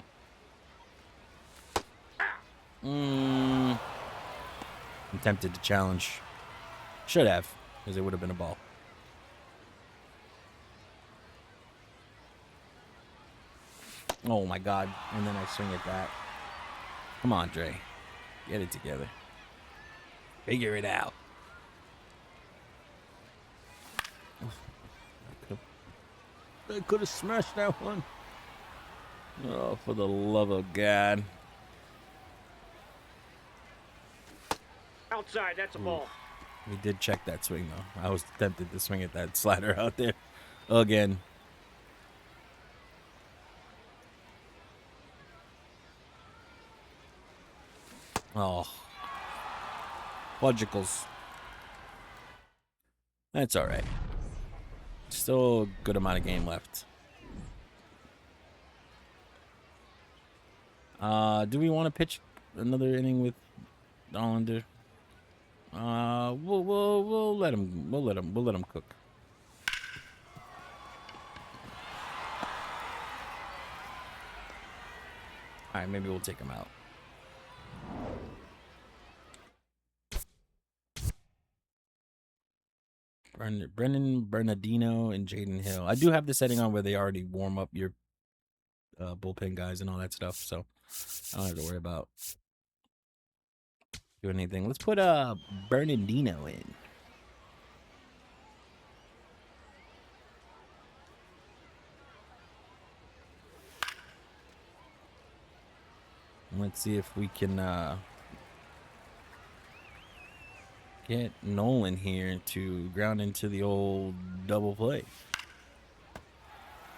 I'm tempted to challenge. Should have, because it would have been a ball. Oh my God! And then I swing at that. Come on, Drey. Get it together. Figure it out. I could have smashed that one. Oh, for the love of God. Outside, that's a ball. We did check that swing, though. I was tempted to swing at that slider out there again. Oh. Fudgicles. That's all right. Still a good amount of game left. Do we want to pitch another inning with Dollander? We'll let him cook. All right, maybe we'll take him out. Brendan Bernardino and Jaden Hill. I do have the setting on where they already warm up your bullpen guys and all that stuff, so I don't have to worry about doing anything. Let's put Bernardino in. Let's see if we can get Nolan here to ground into the old double play.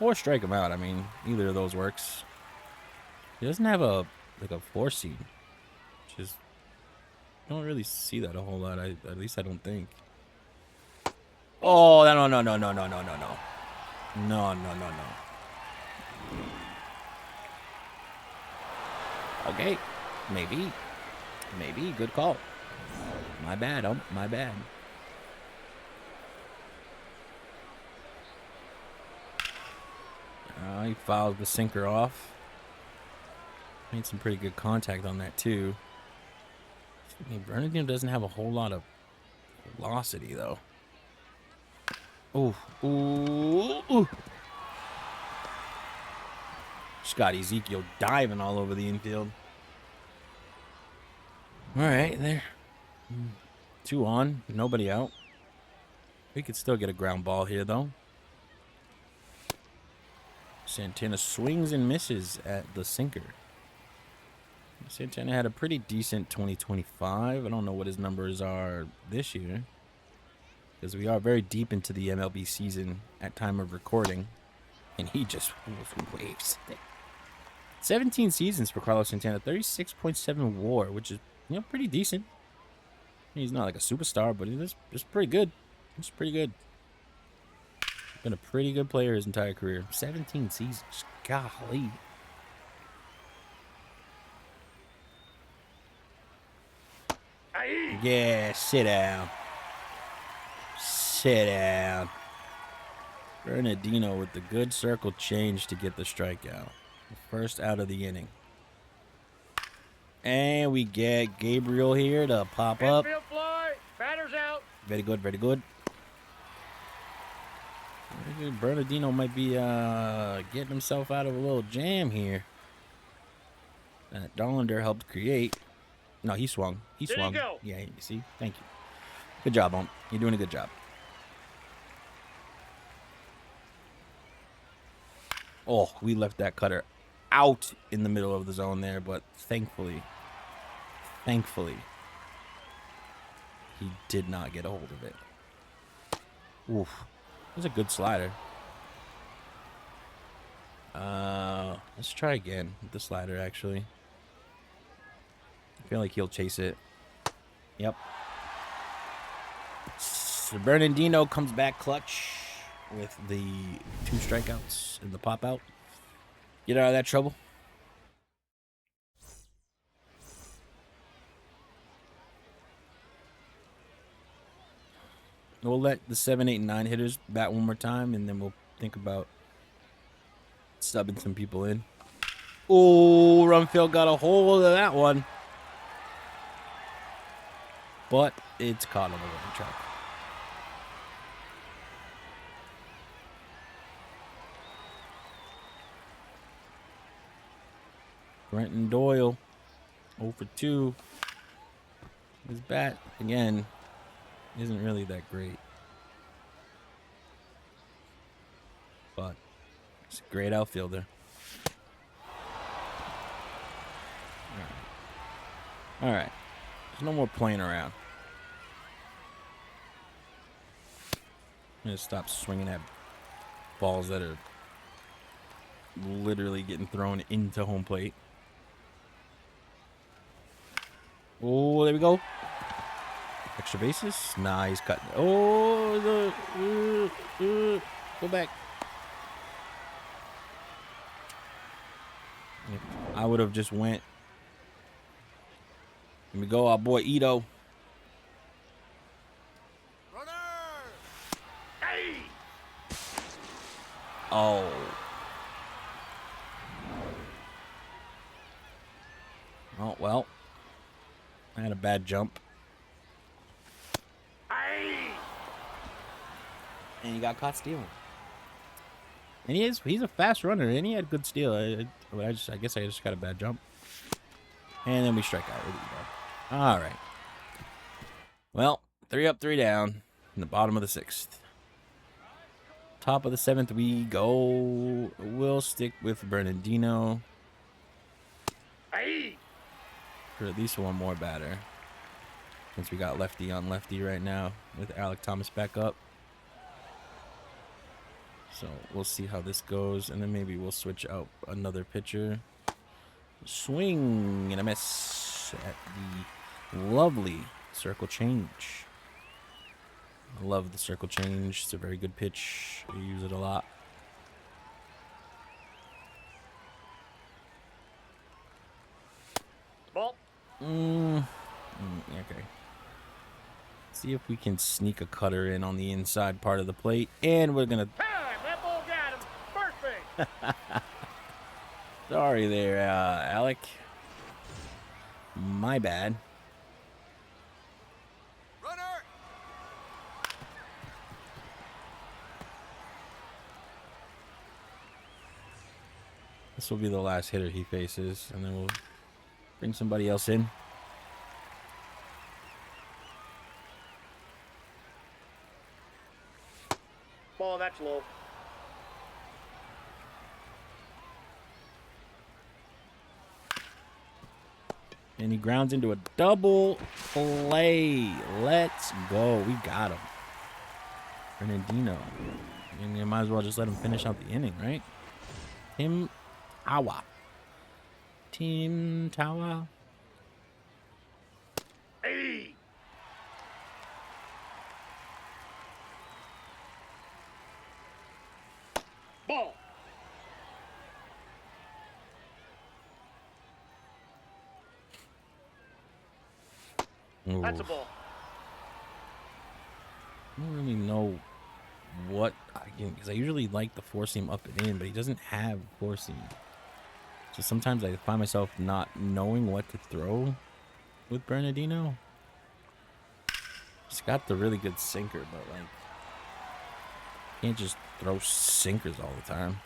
Or strike him out. I mean, either of those works. He doesn't have a 4-seed. Which is, I don't really see that a whole lot. At least I don't think. Oh, no. Okay, maybe. Good call. My bad. My bad. He fouled the sinker off. Made some pretty good contact on that too. I mean, Bernardino doesn't have a whole lot of velocity though. Ooh. Scott Ezekiel diving all over the infield. All right, there. 2 on, nobody out. We could still get a ground ball here, though. Santana swings and misses at the sinker. Santana had a pretty decent 2025. I don't know what his numbers are this year, because we are very deep into the MLB season at time of recording, and he just waves. 17 seasons for Carlos Santana, 36.7 WAR, which is pretty decent. He's not like a superstar, but he's just pretty good. He's pretty good. Been a pretty good player his entire career. 17 seasons. Golly. Yeah, sit down. Sit down. Bernardino with the good circle change to get the strikeout. The first out of the inning. And we get Gabriel here to pop up. Infield fly. Batter's out. Very good. Bernardino might be getting himself out of a little jam here that Dollander helped create. No, he swung. There you go. Yeah, you see? Thank you. Good job, Ump. You're doing a good job. Oh, we left that cutter out in the middle of the zone there, but thankfully, he did not get a hold of it. Oof. It was a good slider. Let's try again with the slider, actually. I feel like he'll chase it. Yep. So Bernardino comes back clutch with the 2 strikeouts and the pop out. Get out of that trouble. We'll let the 7, 8, and 9 hitters bat one more time, and then we'll think about subbing some people in. Oh, Rumfield got a hold of that one. But it's caught on the warning track. Brenton Doyle, 0 for 2. His bat, again, isn't really that great. But he's a great outfielder. All right. There's no more playing around. I'm going to stop swinging at balls that are literally getting thrown into home plate. Oh, there we go. Extra bases. Nah, he's cutting. Oh, go back. I would have just went. Here we go, our boy Ito. Runner! Hey! Oh. Oh, well. I had a bad jump. Hey! And he got caught stealing. And he's a fast runner, and he had good steal. I guess I just got a bad jump. And then we strike out with Ito. All right. Well, 3 up, 3 down in the bottom of the 6th. Top of the 7th we go. We'll stick with Bernardino. Hey! For at least one more batter. Since we got lefty on lefty right now with Alec Thomas back up. So we'll see how this goes. And then maybe we'll switch out another pitcher. Swing and a miss at the lovely circle change. I love the circle change. It's a very good pitch. I use it a lot. Ball. Okay. See if we can sneak a cutter in on the inside part of the plate. And we're going to... That ball got him. Perfect. Sorry there, Alec. My bad. Runner! This will be the last hitter he faces. And then we'll bring somebody else in. Ball, that's low. And he grounds into a double play. Let's go. We got him. Bernardino. I mean, you might as well just let him finish out the inning, right? Tim Tawa. Tim Tawa. Hey! Ball. That's a ball. I don't really know what I can, because I usually like the four seam up and in, but he doesn't have four seam. So sometimes I find myself not knowing what to throw with Bernardino. He's got the really good sinker, but like, can't just throw sinkers all the time.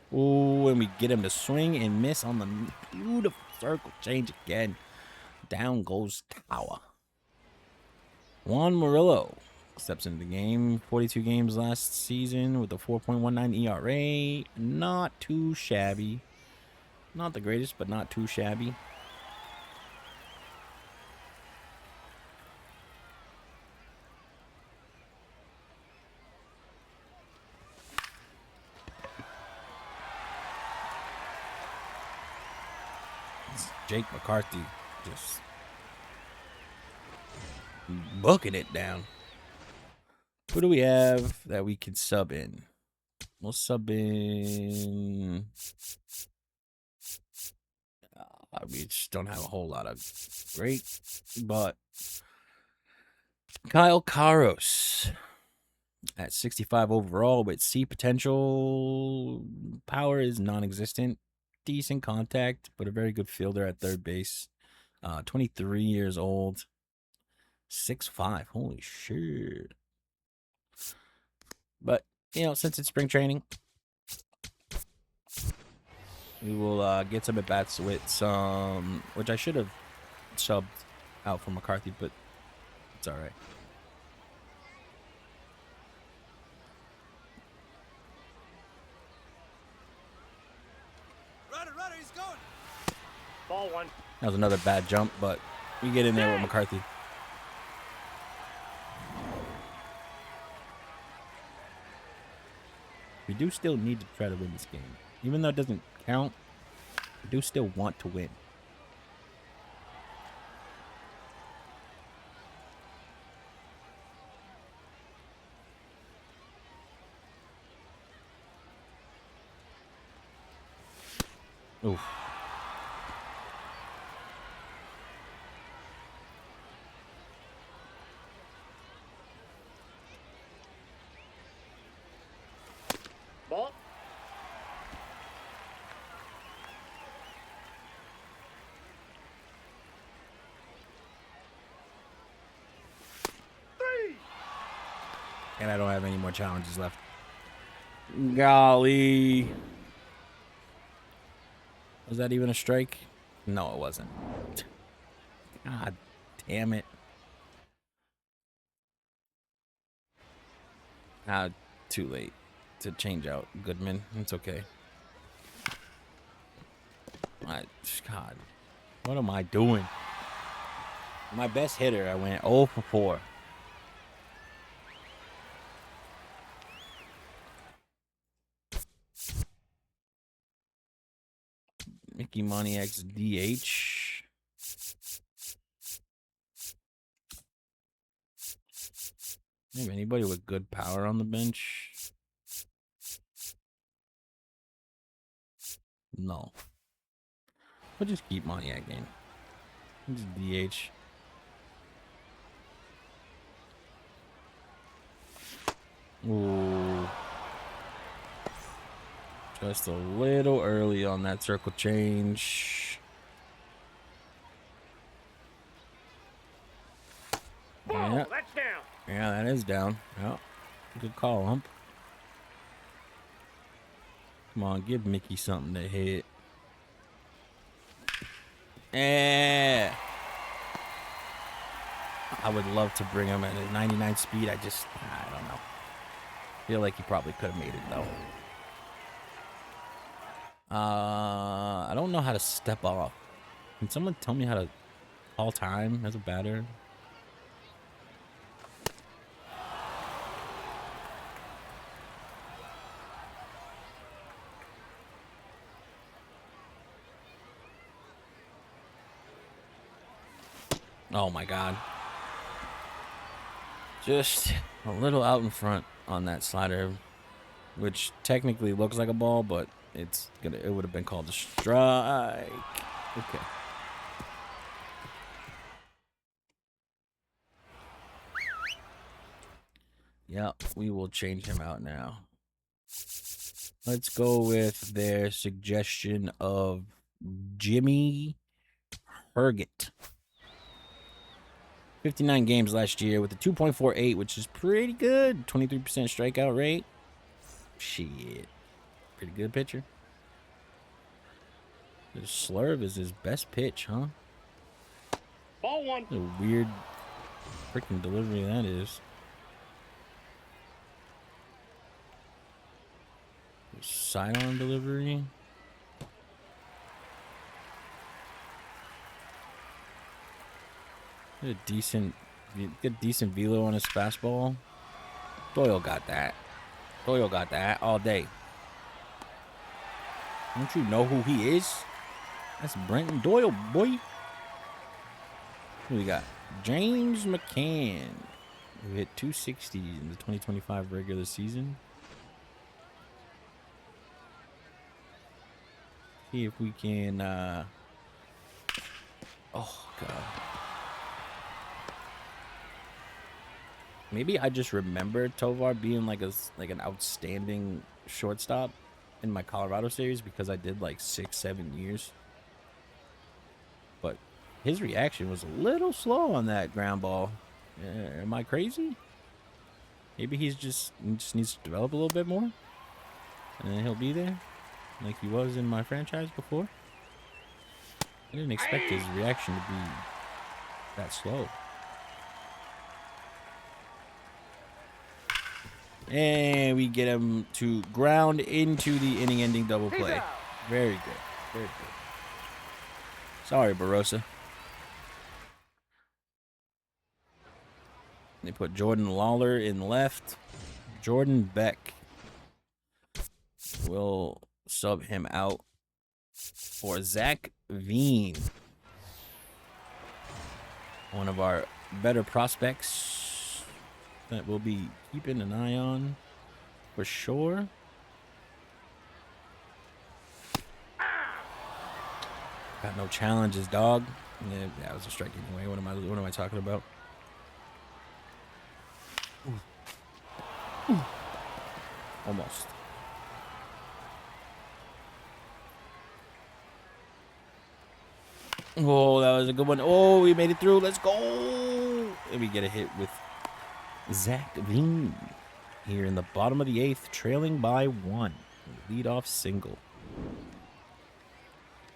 Oh, and we get him to swing and miss on the beautiful circle change again. Down goes Tawa. Juan Murillo steps into the game. 42 games last season with a 4.19 ERA. Not too shabby. Not the greatest, but not too shabby. Jake McCarthy just booking it down. Who do we have that we can sub in? We'll sub in. We just don't have a whole lot of great, but Kyle Carros at 65 overall with C potential. Power is non-existent. Decent contact, but a very good fielder at third base. 23 years old. 6'5". Holy shit. But, you know, since it's spring training, We will get some at-bats with some, which I should have subbed out for McCarthy, but it's all right. Runner, he's going. Ball one. That was another bad jump, but we get in there with McCarthy. We do still need to try to win this game. Even though it doesn't count, we do still want to win. Oof. Ball. Three. And I don't have any more challenges left. Golly. Was that even a strike? No, it wasn't. God damn it. Too late to change out Goodman. It's okay. God. What am I doing? My best hitter, I went 0 for 4. Mickey Moniak's DH. Maybe anybody with good power on the bench? No. We'll just keep Moniak in. Just DH. Ooh. Just a little early on that circle change. Ball. Yeah. That's down. Yeah, that is down. Yeah. Good call, Hump. Come on, give Mickey something to hit. Yeah. I would love to bring him at a 99 speed. I don't know. Feel like he probably could have made it, though. I don't know how to step off. Can someone tell me how to call time as a batter? Oh my God. Just a little out in front on that slider, which technically looks like a ball, but it would have been called a strike. Okay. Yep, we will change him out now. Let's go with their suggestion of Jimmy Herget. 59 games last year with a 2.48, which is pretty good. 23% strikeout rate. Shit. Pretty good pitcher. The slurve is his best pitch, huh? Ball one. What a weird freaking delivery that is. Sidearm delivery. Get a decent velo on his fastball. Doyle got that. Doyle got that all day. Don't you know who he is? That's Brenton Doyle, boy. Who we got? James McCann, who hit 260 in the 2025 regular season. See if we can. Oh God. Maybe I just remember Tovar being like an outstanding shortstop in my Colorado series because I did like 6-7 years. But his reaction was a little slow on that ground ball. Am I crazy? Maybe he just needs to develop a little bit more, and then he'll be there. like he was in my franchise before. I didn't expect his reaction to be that slow. And we get him to ground into the inning-ending double play. Very good. Very good. Sorry, Barossa. They put Jordan Lawler in left. Jordan Beck will sub him out for Zach Veen. One of our better prospects that we'll be keeping an eye on for sure. Got no challenges, dog. Yeah, that was a strike anyway. What am I talking about? Ooh. Almost. Oh, that was a good one. Oh, we made it through. Let's go. And we get a hit with Zach Veen here in the bottom of the 8th, trailing by 1. Leadoff single.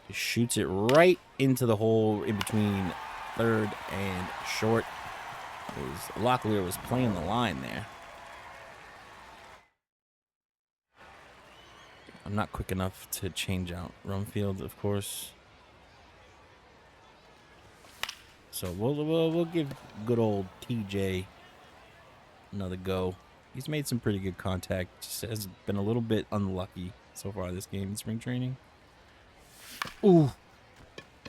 He shoots it right into the hole in between third and short. Locklear was playing the line there. I'm not quick enough to change out Rumfield, of course. So we'll give good old TJ another go. He's made some pretty good contact. Just has been a little bit unlucky so far this game in spring training. Ooh.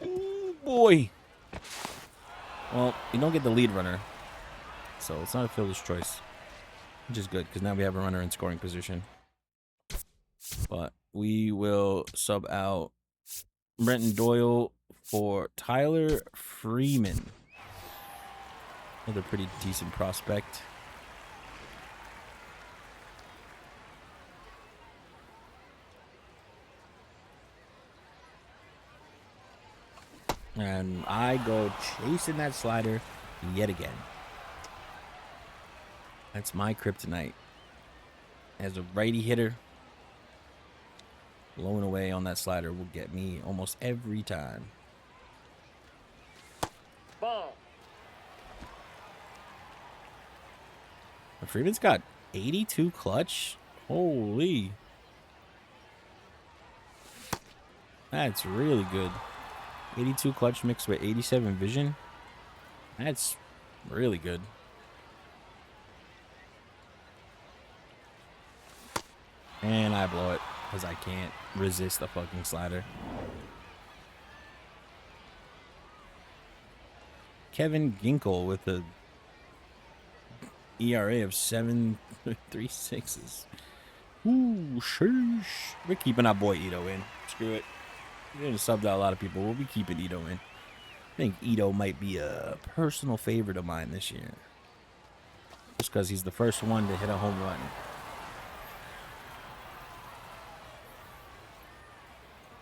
Ooh, boy. Well, you don't get the lead runner, so it's not a fielder's choice, which is good because now we have a runner in scoring position. But we will sub out Brenton Doyle for Tyler Freeman. Another pretty decent prospect. And I go chasing that slider yet again. That's my kryptonite. As a righty hitter, blowing away on that slider will get me almost every time. Ball. Freeman's got 82 clutch. Holy. That's really good. 82 clutch mixed with 87 vision. That's really good. And I blow it because I can't resist the fucking slider. Kevin Ginkel with a ERA of 7.36. Ooh, sheesh. We're keeping our boy Ito in. Screw it. We're going to sub out a lot of people. We'll be keeping Ito in. I think Ito might be a personal favorite of mine this year. Just because he's the first one to hit a home run.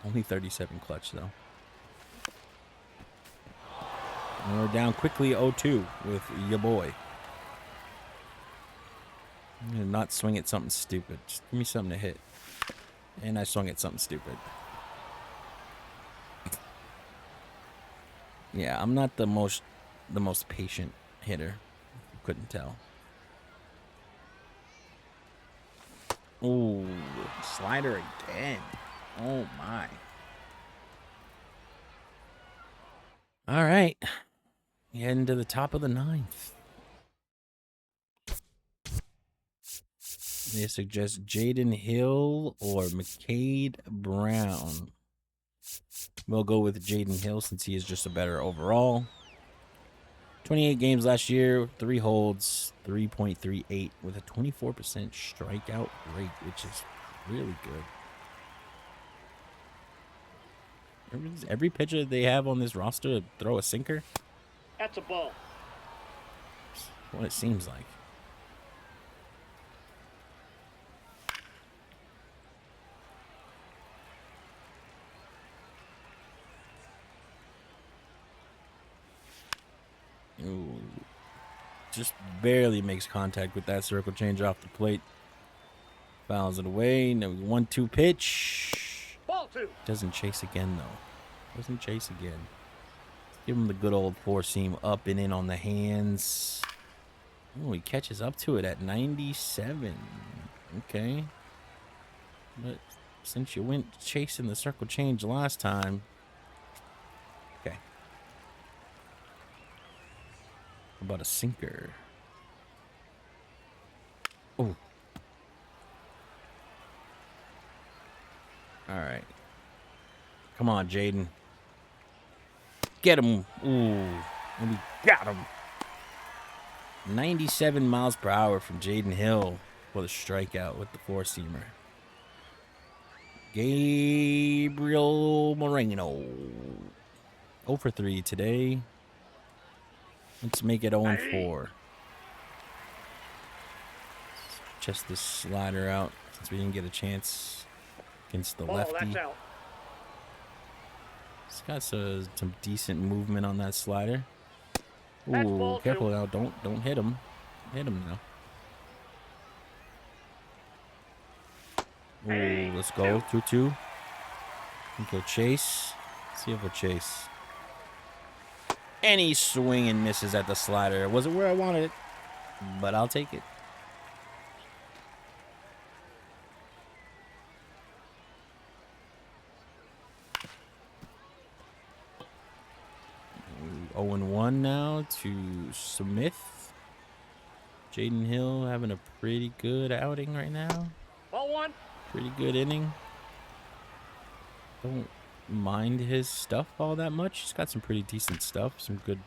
Only 37 clutch, though. And we're down quickly 0-2 with your boy. I'm going to not swing at something stupid. Just give me something to hit. And I swung at something stupid. Yeah, I'm not the most patient hitter. You couldn't tell. Ooh, slider again. Oh my. All right. Heading to the top of the 9th. They suggest Jaden Hill or McCade Brown. We'll go with Jaden Hill since he is just a better overall. 28 games last year, 3 holds, 3.38 with a 24% strikeout rate, which is really good. Every pitcher they have on this roster throw a sinker. That's a ball. That's what it seems like. Ooh, just barely makes contact with that circle change off the plate. Fouls it away. Now 1-2 pitch. 2. Doesn't chase again, though. Doesn't chase again. Give him the good old four seam up and in on the hands. Oh, he catches up to it at 97. Okay. But since you went chasing the circle change last time. Okay. How about a sinker? Oh. All right. Come on, Jaden. Get him. Ooh. And we got him. 97 miles per hour from Jaden Hill for the strikeout with the four-seamer. Gabriel Moreno. 0 for 3 today. Let's make it 0 4. Just this slider out since we didn't get a chance against the lefty. That's out. He's got some decent movement on that slider. That's Ooh, ball careful 2. now. Don't hit him. Hit him now. Ooh, let's go. 2-2. Go chase. See if we'll chase. And he swing and misses at the slider. It wasn't where I wanted it, but I'll take it. Ooh, 0-1 now to Smith. Jaden Hill having a pretty good outing right now. Ball 1. Pretty good inning. Don't mind his stuff all that much. He's got some pretty decent stuff. Some good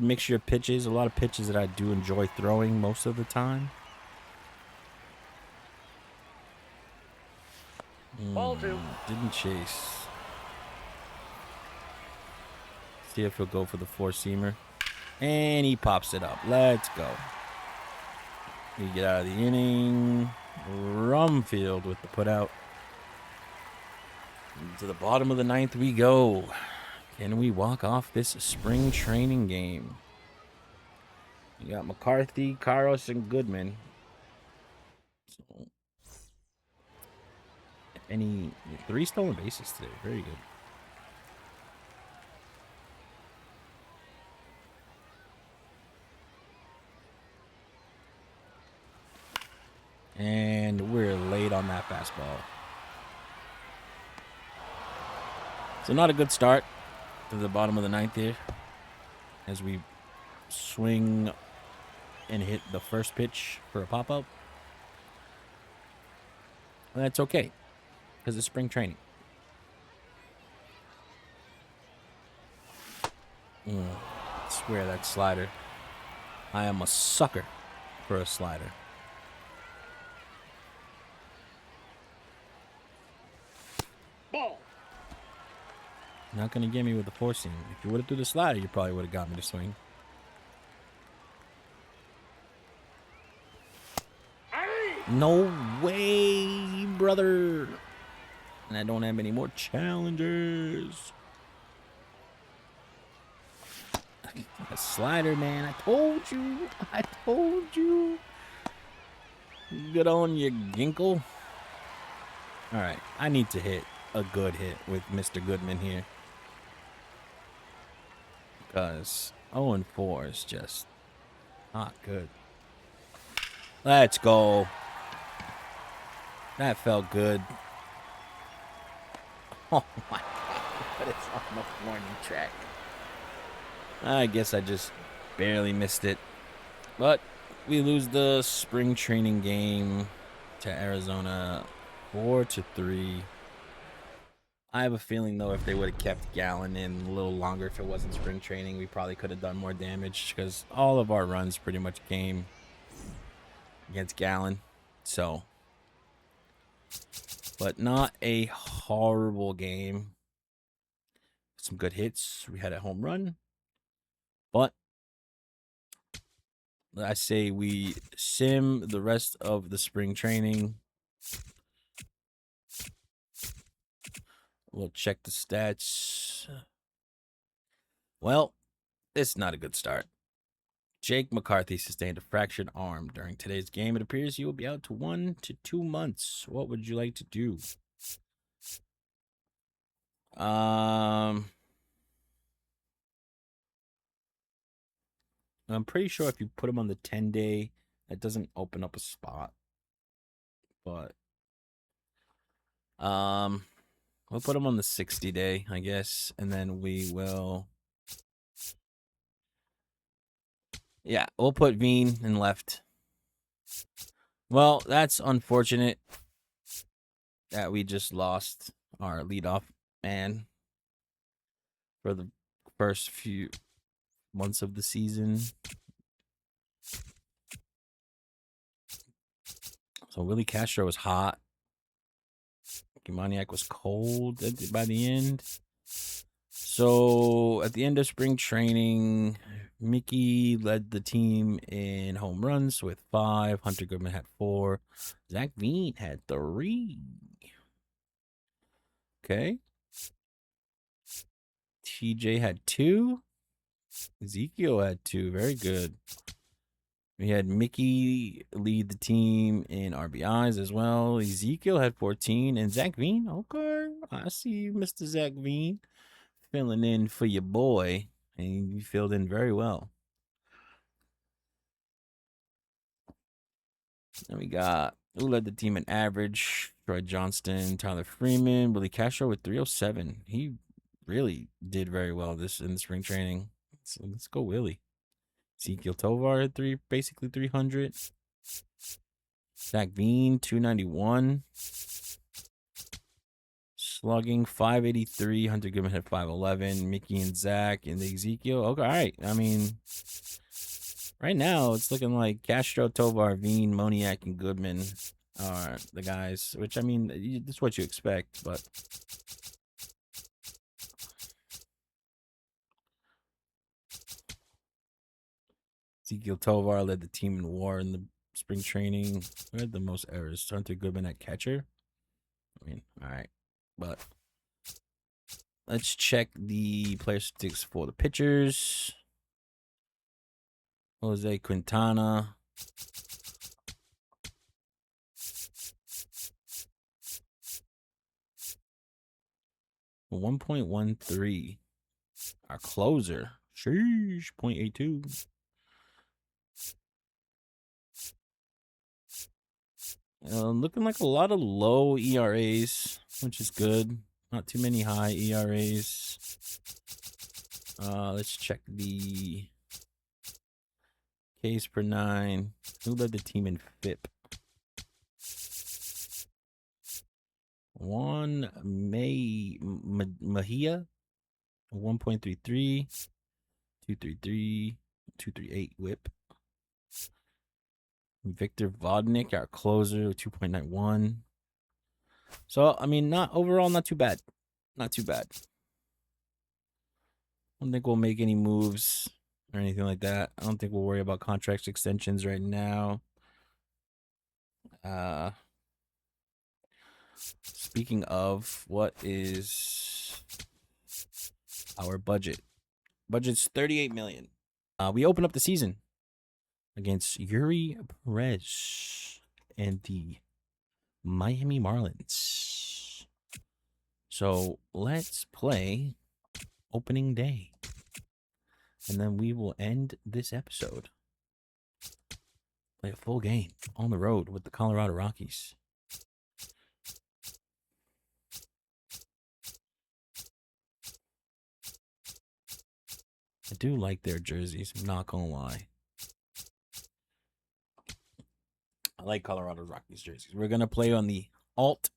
mixture of pitches. A lot of pitches that I do enjoy throwing most of the time. Ball 2. Didn't chase. See if he'll go for the four-seamer. And he pops it up. Let's go. We get out of the inning. Rumfield with the putout. To the bottom of the ninth we go. Can we walk off this spring training game? You got McCarthy, Karos, and Goodman. So, any 3 stolen bases today. Very good. And we're late on that fastball. So not a good start to the bottom of the ninth here. As we swing and hit the first pitch for a pop-up. That's okay, because it's spring training. I swear that slider. I am a sucker for a slider. Ball. Not going to get me with the four-seam. If you would have threw the slider, you probably would have got me to swing. No way, brother. And I don't have any more challengers. A slider, man. I told you. I told you. Good on you, Ginkle. All right. I need to hit a good hit with Mr. Goodman here. Because 0-4 is just not good. Let's go. That felt good. Oh my God, but it's on the warning track. I guess I just barely missed it. But we lose the spring training game to Arizona 4-3. I have a feeling, though, if they would have kept Gallen in a little longer, if it wasn't spring training, we probably could have done more damage because all of our runs pretty much came against Gallen. So, but not a horrible game. Some good hits. We had a home run. But I say we sim the rest of the spring training. We'll check the stats. Well, it's not a good start. Jake McCarthy sustained a fractured arm during today's game. It appears he will be out to 1 to 2 months. What would you like to do? I'm pretty sure if you put him on the 10-day, that doesn't open up a spot. But we'll put him on the 60-day, I guess, and then we will. Yeah, we'll put Veen in left. Well, that's unfortunate that we just lost our leadoff man for the first few months of the season. So Willie Castro was hot. Maniac was cold by the end. So at the end of spring training, Mickey led the team in home runs with 5. Hunter Goodman had 4. Zach Veen had 3. Okay. TJ had 2. Ezekiel had 2. Very good. We had Mickey lead the team in RBIs as well. Ezekiel had 14. And Zach Veen, okay. I see you, Mr. Zach Veen, filling in for your boy. And you filled in very well. And we got who led the team in average? Troy Johnston, Tyler Freeman, Willie Castro with 307. He really did very well in the spring training. So let's go, Willie. Ezekiel Tovar at basically 300. Zach Veen, 291. Slugging, 583. Hunter Goodman had 511. Mickey and Zach and the Ezekiel. Okay, all right. I mean, right now it's looking like Castro, Tovar, Veen, Moniak, and Goodman are the guys, which, I mean, that's what you expect, but Ezekiel Tovar led the team in WAR in the spring training. Who had the most errors? Hunter Goodman at catcher. I mean, all right, but let's check the player statistics for the pitchers. Jose Quintana. .113. Our closer. Sheesh. .82. Looking like a lot of low ERAs, which is good. Not too many high ERAs. Let's check the Ks per 9. Who led the team in FIP? Juan Mejia, 1.33, 233, 238 whip. Victor Vodnik, our closer, 2.91. So, I mean, not too bad. Not too bad. I don't think we'll make any moves or anything like that. I don't think we'll worry about contract extensions right now. Speaking of, what is our budget? Budget's $38 million. We open up the season against Yuri Perez and the Miami Marlins. So let's play opening day. And then we will end this episode. Play a full game on the road with the Colorado Rockies. I do like their jerseys, I'm not gonna lie. I like Colorado Rockies jerseys. We're gonna play on the alt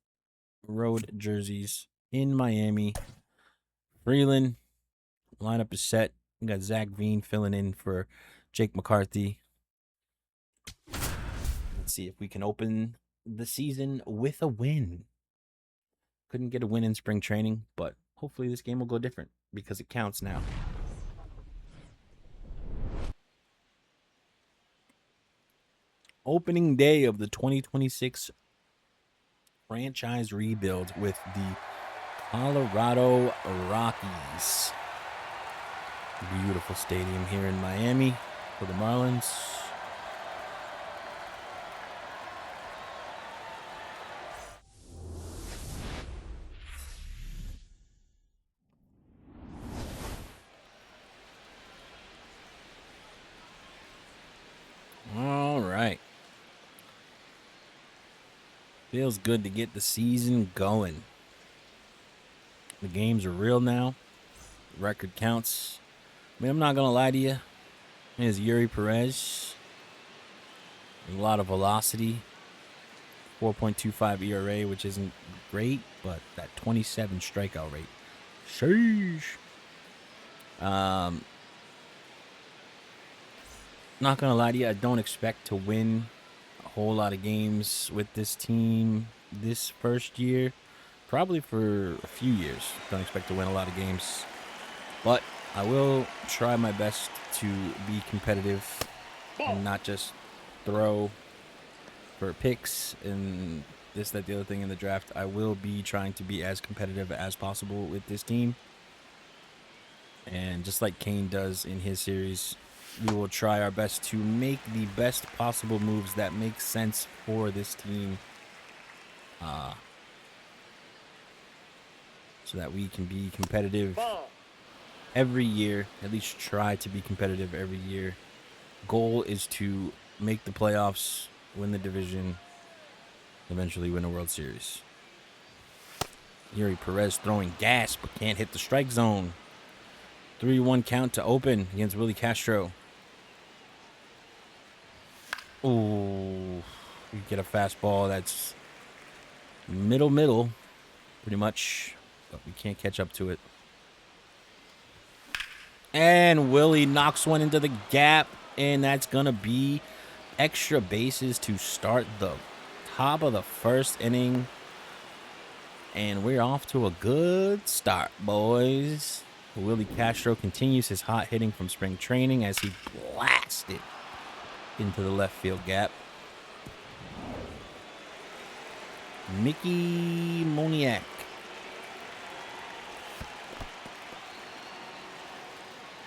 road jerseys in Miami. Freeland, lineup is set. We got Zach Veen filling in for Jake McCarthy. Let's see if we can open the season with a win. Couldn't get a win in spring training, but hopefully this game will go different because it counts now. Opening day of the 2026 franchise rebuild with the Colorado Rockies. Beautiful stadium here in Miami for the Marlins. Feels good to get the season going. The games are real now. The record counts. I mean, I'm not going to lie to you. There's Yuri Perez. A lot of velocity. 4.25 ERA, which isn't great, but that 27 strikeout rate. Sheesh. Not going to lie to you. I don't expect to win a whole lot of games with this team this first year. Probably for a few years. Don't expect to win a lot of games. But I will try my best to be competitive and not just throw for picks and this, that, the other thing in the draft. I will be trying to be as competitive as possible with this team. And just like Kane does in his series, we will try our best to make the best possible moves that make sense for this team. So that we can be competitive every year. At least try to be competitive every year. Goal is to make the playoffs, win the division, eventually win a World Series. Yuri Perez throwing gas but can't hit the strike zone. 3-1 count to open against Willie Castro. Ooh, we get a fastball that's middle, pretty much, but we can't catch up to it. And Willie knocks one into the gap, and that's going to be extra bases to start the top of the first inning. And we're off to a good start, boys. Willie Castro continues his hot hitting from spring training as he blasted into the left field gap. Mickey Moniak.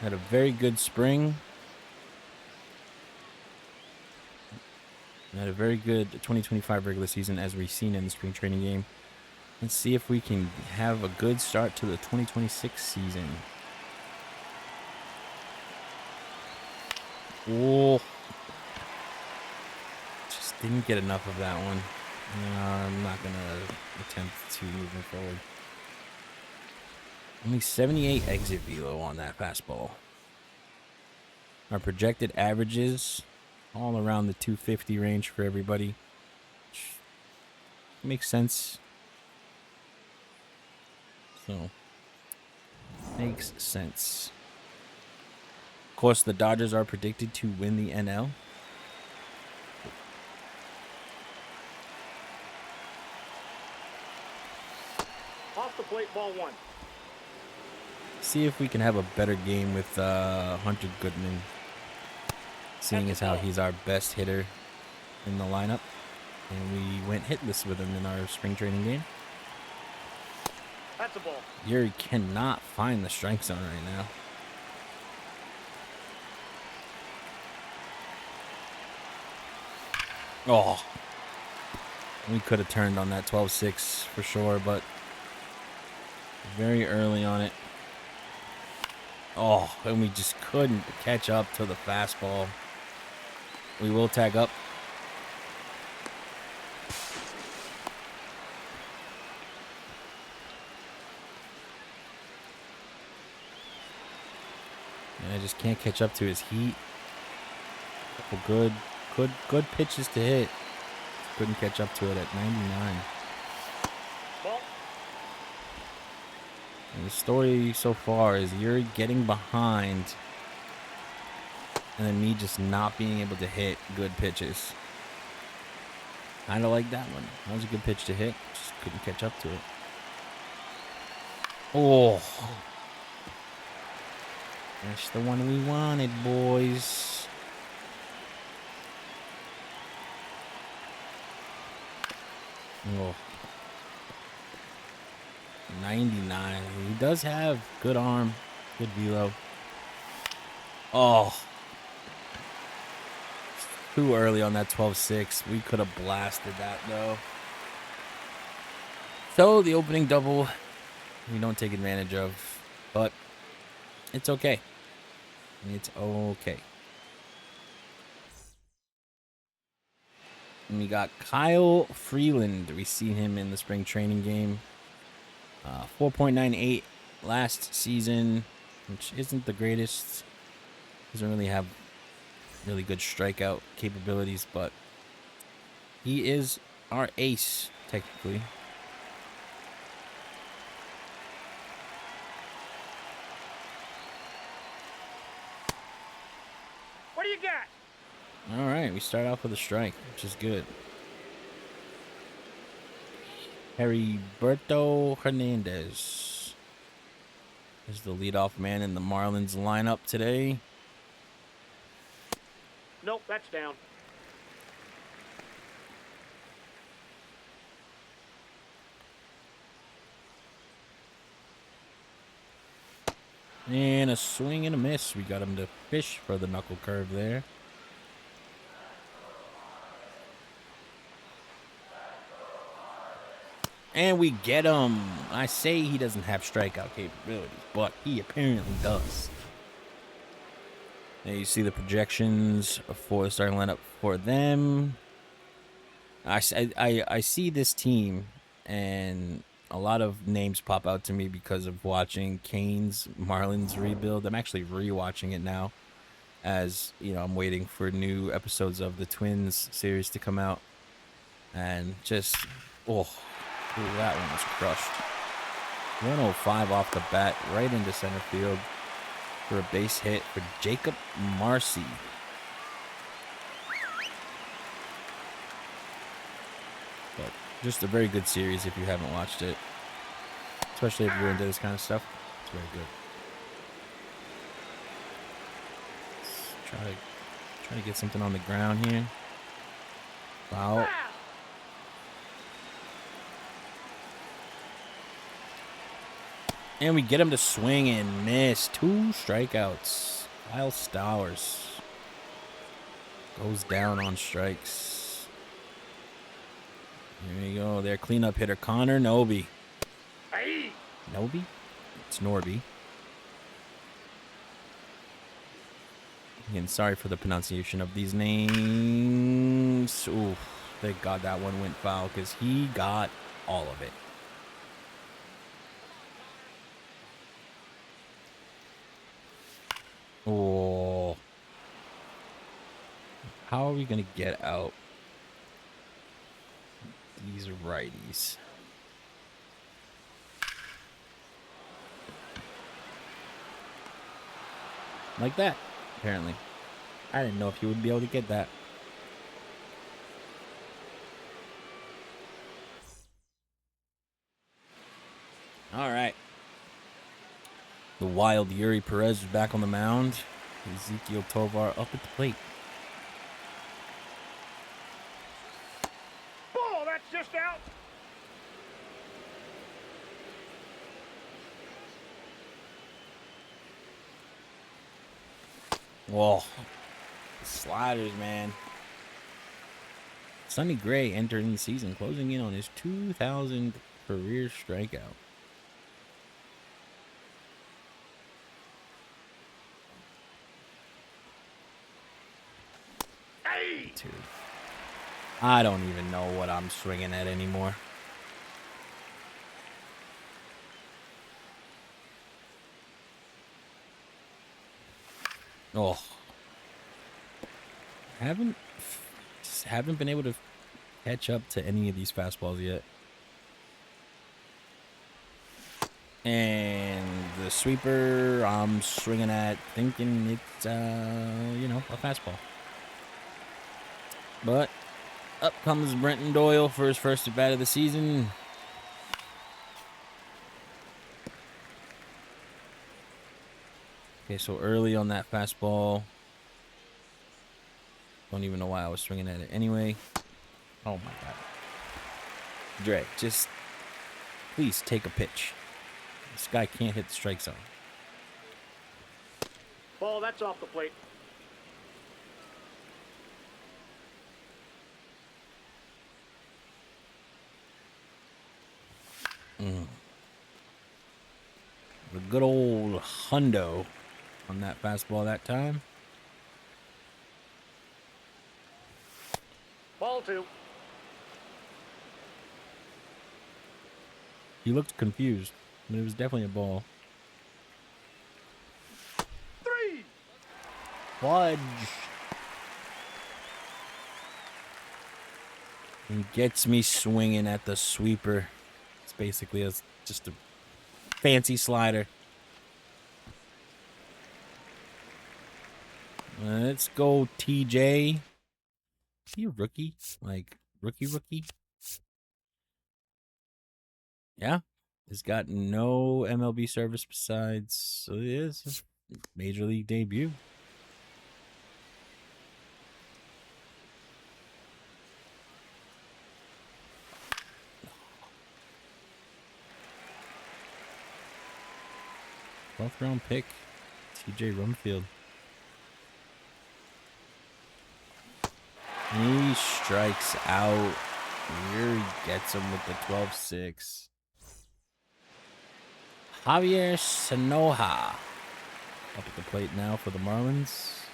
Had a very good spring. Had a very good 2025 regular season as we've seen in the spring training game. Let's see if we can have a good start to the 2026 season. Oh. Just didn't get enough of that one. I'm not going to attempt to move it forward. Only 78 exit velo on that fastball. Our projected averages all around the 250 range for everybody. Which makes sense. So, makes sense. Of course, the Dodgers are predicted to win the NL. Off the plate, ball one. See if we can have a better game with Hunter Goodman. Seeing as how he's our best hitter in the lineup. And we went hitless with him in our spring training game. That's a ball. Yuri cannot find the strike zone right now. Oh. We could have turned on that 12-6 for sure, but very early on it. Oh, and we just couldn't catch up to the fastball. We will tag up. And I just can't catch up to his heat. Couple good pitches to hit. Couldn't catch up to it at 99. Ball. And the story so far is you're getting behind and then me just not being able to hit good pitches. Kind of like that one. That was a good pitch to hit. Just couldn't catch up to it. Oh. That's the one we wanted, boys. Oh. 99. He does have good arm, good velo. Oh. Too early on that 12-6. We could have blasted that, though. So, the opening double, we don't take advantage of. But, it's okay. It's okay. And we got Kyle Freeland. We seen him in the spring training game. 4.98 last season, which isn't the greatest. Doesn't really have really good strikeout capabilities, but he is our ace, technically. What do you got? All right, we start off with a strike, which is good. Heriberto Hernandez is the leadoff man in the Marlins lineup today. Nope, that's down. And a swing and a miss. We got him to fish for the knuckle curve there. And we get him. I say he doesn't have strikeout capabilities, but he apparently does. There you see the projections for the starting lineup for them. I see this team, and a lot of names pop out to me because of watching Kane's Marlins rebuild. I'm actually rewatching it now, as you know, I'm waiting for new episodes of the Twins series to come out, and just that one was crushed. 105 off the bat, right into center field for a base hit for Jacob Marcy. But just a very good series if you haven't watched it, especially if you're into this kind of stuff. It's very good. Let's try to get something on the ground here. Foul. And we get him to swing and miss. 2 strikeouts. Kyle Stowers goes down on strikes. Here we go. Their cleanup hitter, Connor Noby. Hey. Noby? It's Norby. Again, sorry for the pronunciation of these names. Ooh, thank God that one went foul because he got all of it. Oh. How are we going to get out these righties? Like that, apparently. I didn't know if you would be able to get that. All right. The wild Yuri Perez is back on the mound. Ezekiel Tovar up at the plate. Ball, that's just out. Whoa. Sliders, man. Sonny Gray entering the season, closing in on his 2,000th career strikeout. Dude, I don't even know what I'm swinging at anymore. Oh, haven't been able to catch up to any of these fastballs yet. And the sweeper I'm swinging at, thinking it's a fastball. But up comes Brenton Doyle for his first at bat of the season. Okay, so early on that fastball. Don't even know why I was swinging at it anyway. Oh my God. Drey, just please take a pitch. This guy can't hit the strike zone. Ball, that's off the plate. The good old hundo on that fastball that time. Ball 2. He looked confused, but it was definitely a ball. 3. Fudge. He gets me swinging at the sweeper. It's basically just a fancy slider. Let's go, TJ. Is he a rookie? Like, rookie? Yeah. He's got no MLB service besides, so it is his major league debut. Fourth round pick, TJ Rumfield. He strikes out. Here he gets him with the 12-6. Javier Sanoja up at the plate now for the Marlins.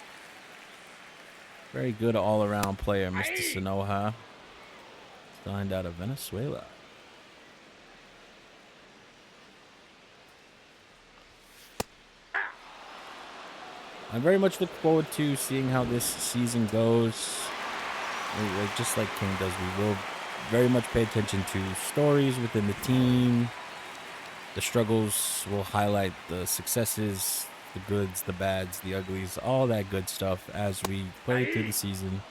Very good all-around player, Mr. Sanoja. Signed out of Venezuela. I very much look forward to seeing how this season goes. Just like King does, we will very much pay attention to stories within the team. The struggles will highlight the successes, the goods, the bads, the uglies, all that good stuff as we play through the season.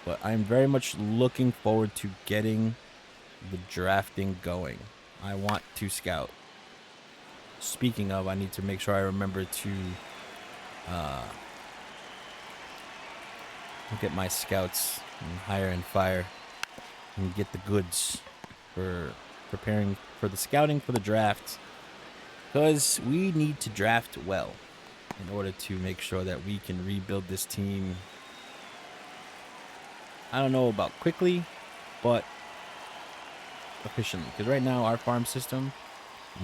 But I'm very much looking forward to getting the drafting going. I want to scout. Speaking of, I need to make sure I remember to get my scouts and hire and fire and get the goods for preparing for the scouting for the draft, because we need to draft well in order to make sure that we can rebuild this team. I don't know about quickly, but efficiently, because right now our farm system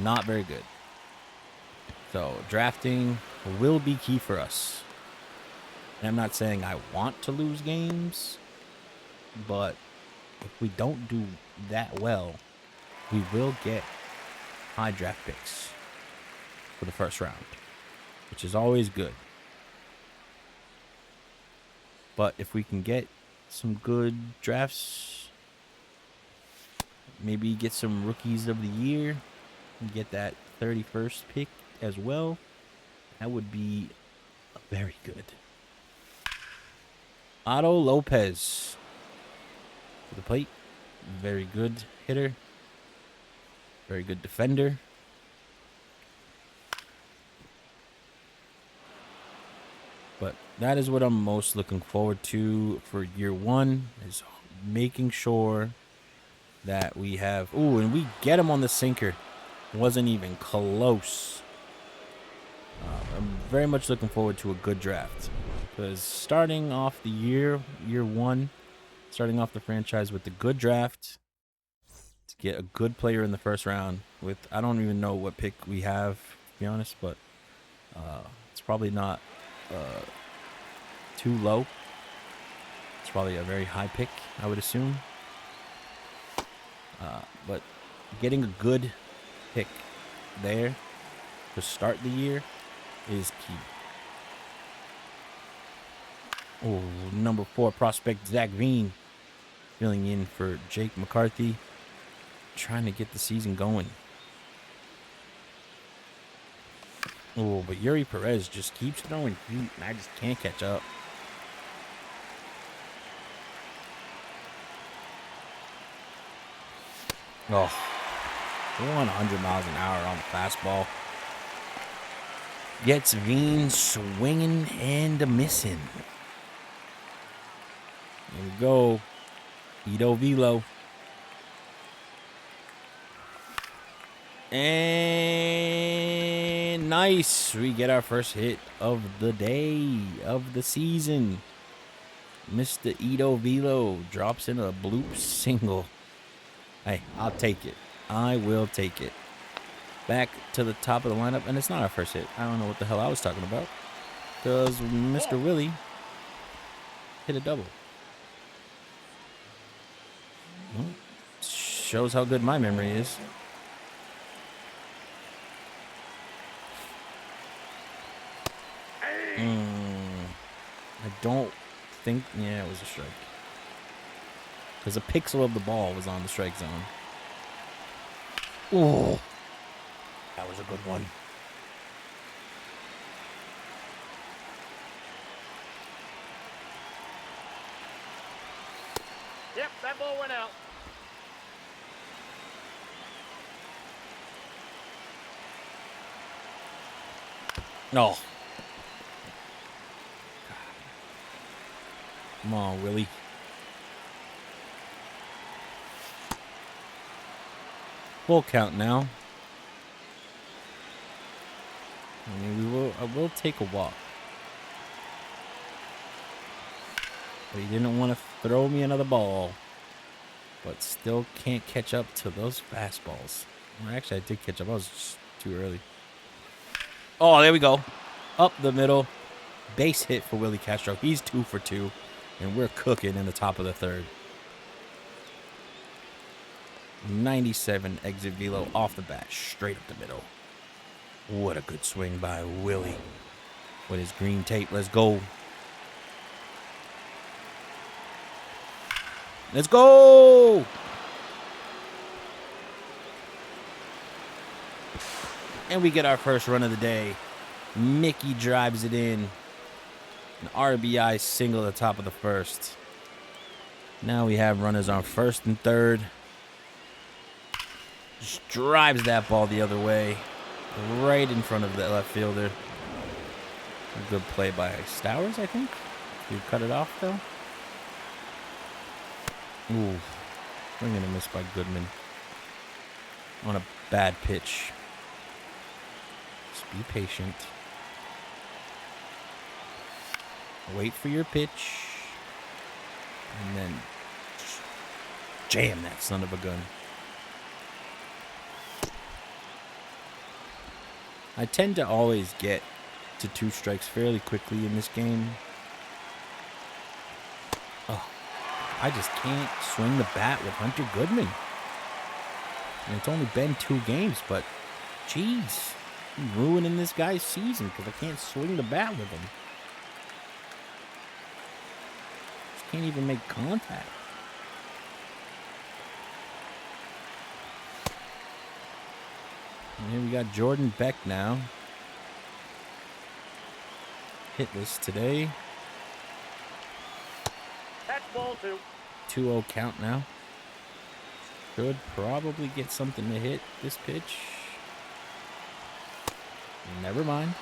not very good. So drafting will be key for us. And I'm not saying I want to lose games, but if we don't do that well, we will get high draft picks for the first round, which is always good. But if we can get some good drafts, maybe get some rookies of the year, and get that 31st pick as well, that would be very good. Otto Lopez for the plate. Very good hitter. Very good defender. But that is what I'm most looking forward to for year one, is making sure that we have... Ooh, and we get him on the sinker. Wasn't even close. I'm very much looking forward to a good draft, because starting off the year one, starting off the franchise with a good draft, to get a good player in the first round with, I don't even know what pick we have, to be honest, but it's probably not too low. It's probably a very high pick, I would assume. But getting a good pick there to start the year is key. Oh, number 4 prospect Zach Veen filling in for Jake McCarthy, trying to get the season going. Oh, but Yuri Perez just keeps throwing heat, and I just can't catch up. Oh, 100 miles an hour on the fastball. Gets Veen swinging and missing. Here we go. Ito Velo. And nice. We get our first hit of the day, of the season. Mr. Ito Velo drops in a bloop single. Hey, I'll take it. I will take it. Back to the top of the lineup, and it's not our first hit. I don't know what the hell I was talking about, because Mr. Willie hit a double. shows how good my memory is. I don't think... Yeah, it was a strike. Because a pixel of the ball was on the strike zone. Oh, that was a good one. Yep, that ball went out. No. Come on, Willie. Full count now. I mean, I will take a walk. But he didn't want to throw me another ball. But still can't catch up to those fastballs. Well, actually, I did catch up. I was just too early. Oh, there we go. Up the middle. Base hit for Willie Castro. He's 2 for 2. And we're cooking in the top of the third. 97 exit velo off the bat. Straight up the middle. What a good swing by Willie. With his green tape. Let's go. Let's go! And we get our first run of the day. Mickey drives it in. An RBI single at the top of the first. Now we have runners on first and third. Just drives that ball the other way. Right in front of the left fielder. A good play by Stowers, I think. You cut it off, though. Ooh. Swing and a miss by Goodman. On a bad pitch. Just be patient. Wait for your pitch. And then just jam that son of a gun. I tend to always get to 2 strikes fairly quickly in this game. Oh, I just can't swing the bat with Hunter Goodman. And it's only been 2 games, but jeez, I'm ruining this guy's season because I can't swing the bat with him. Just can't even make contact. And here we got Jordan Beck now. Hitless today. That's ball 2. 2-0 count now. Should probably get something to hit this pitch. Never mind.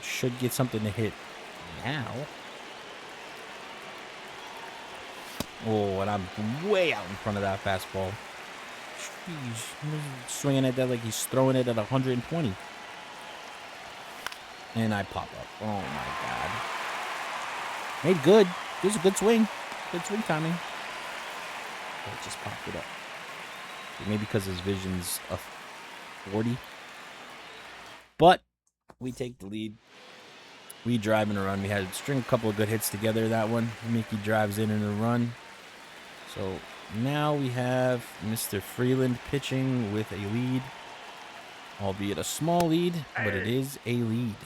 Should get something to hit now. Oh, and I'm way out in front of that fastball. Jeez, swinging at that like he's throwing it at 120. And I pop up. Oh my god. Made good. It was a good swing. Good swing timing. But it just popped it up. Maybe because his vision's a 40. But we take the lead. We drive in a run. We had to string a couple of good hits together that one. Mickey drives in a run. So now we have Mr. Freeland pitching with a lead. Albeit a small lead, but it is a lead.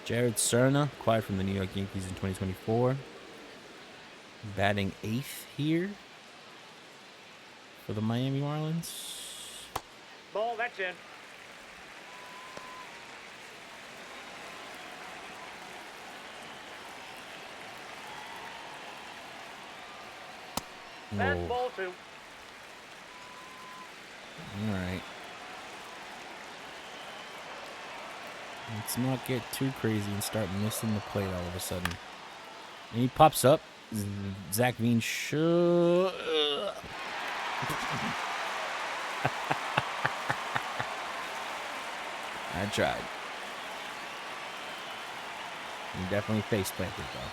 Jared Cerna, acquired from the New York Yankees in 2024. Batting 8th here for the Miami Marlins. Ball, that's in. That's Whoa. ball 2. All right. Let's not get too crazy and start missing the plate all of a sudden. And he pops up. Zach Veen should. I tried. He definitely face planted though.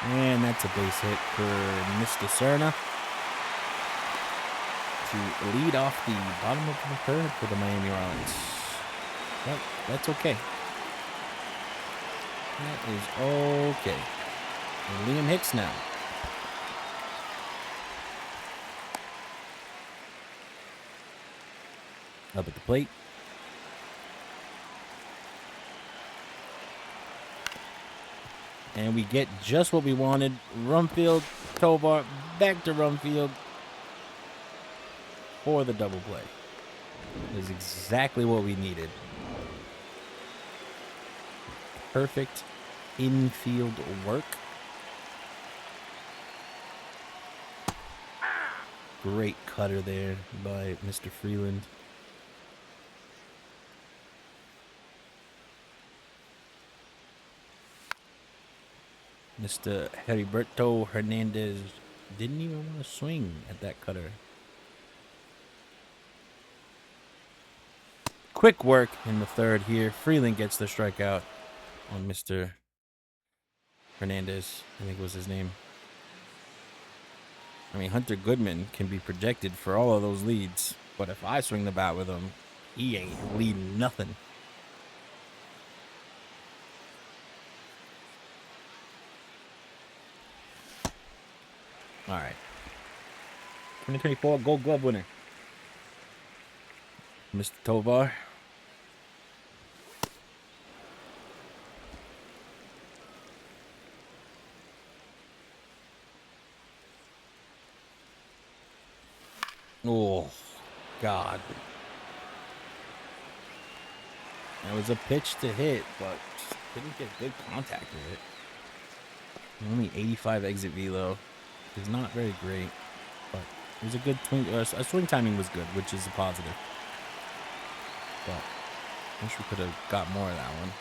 And that's a base hit for Mr. Cerna. to lead off the bottom of the third for the Miami Marlins. But that's okay. That is okay. And Liam Hicks now. Up at the plate. And we get just what we wanted. Rumfield, Tovar, back to Rumfield for the double play. That is exactly what we needed. Perfect infield work. Great cutter there by Mr. Freeland. Mr. Heriberto Hernandez didn't even want to swing at that cutter. Quick work in the third here. Freeland gets the strikeout on Mr. Hernandez, I think was his name. I mean, Hunter Goodman can be projected for all of those leads, but if I swing the bat with him, he ain't leading nothing. All right. 2024 Gold Glove winner, Mr. Tovar. Oh, God. That was a pitch to hit, but didn't get good contact with it. Only 85 exit velo. It's not very great, but it was a good swing. Swing timing was good, which is a positive. But I wish we could have got more of that one.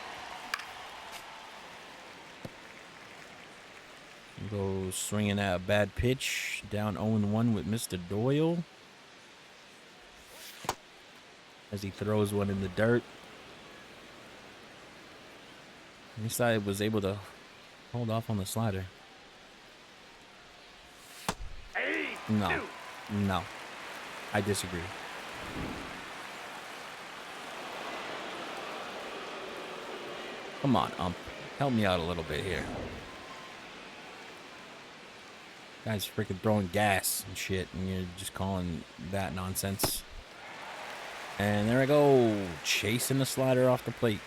Go swinging at a bad pitch. Down 0-1 with Mr. Doyle. As he throws one in the dirt. At least I was able to hold off on the slider. No. No. I disagree. Come on, help me out a little bit here. Guy's freaking throwing gas and shit, and you're just calling that nonsense. And there I go, chasing the slider off the plate.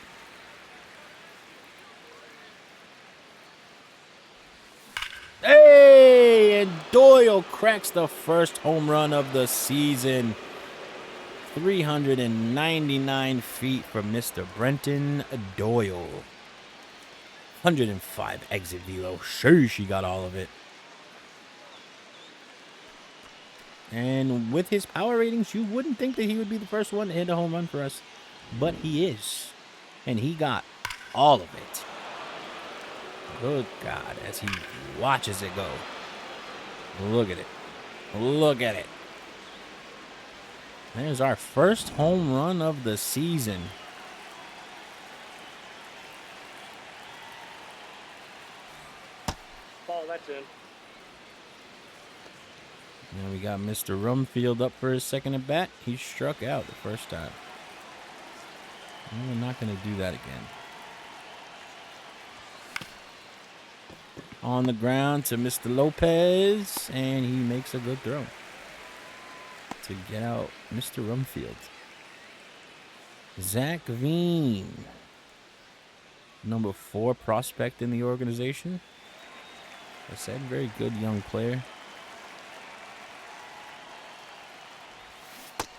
Hey, and Doyle cracks the first home run of the season. 399 feet from Mr. Brenton Doyle. 105 exit velo. Sure, she got all of it. And with his power ratings, you wouldn't think that he would be the first one to hit a home run for us. But he is. And he got all of it. Good God, as he watches it go. Look at it. Look at it. There's our first home run of the season. Ball, that's in. Now we got Mr. Rumfield up for his second at bat. He struck out the first time. And we're not going to do that again. On the ground to Mr. Lopez, and he makes a good throw to get out Mr. Rumfield. Zach Veen, number 4 prospect in the organization. I said, very good young player.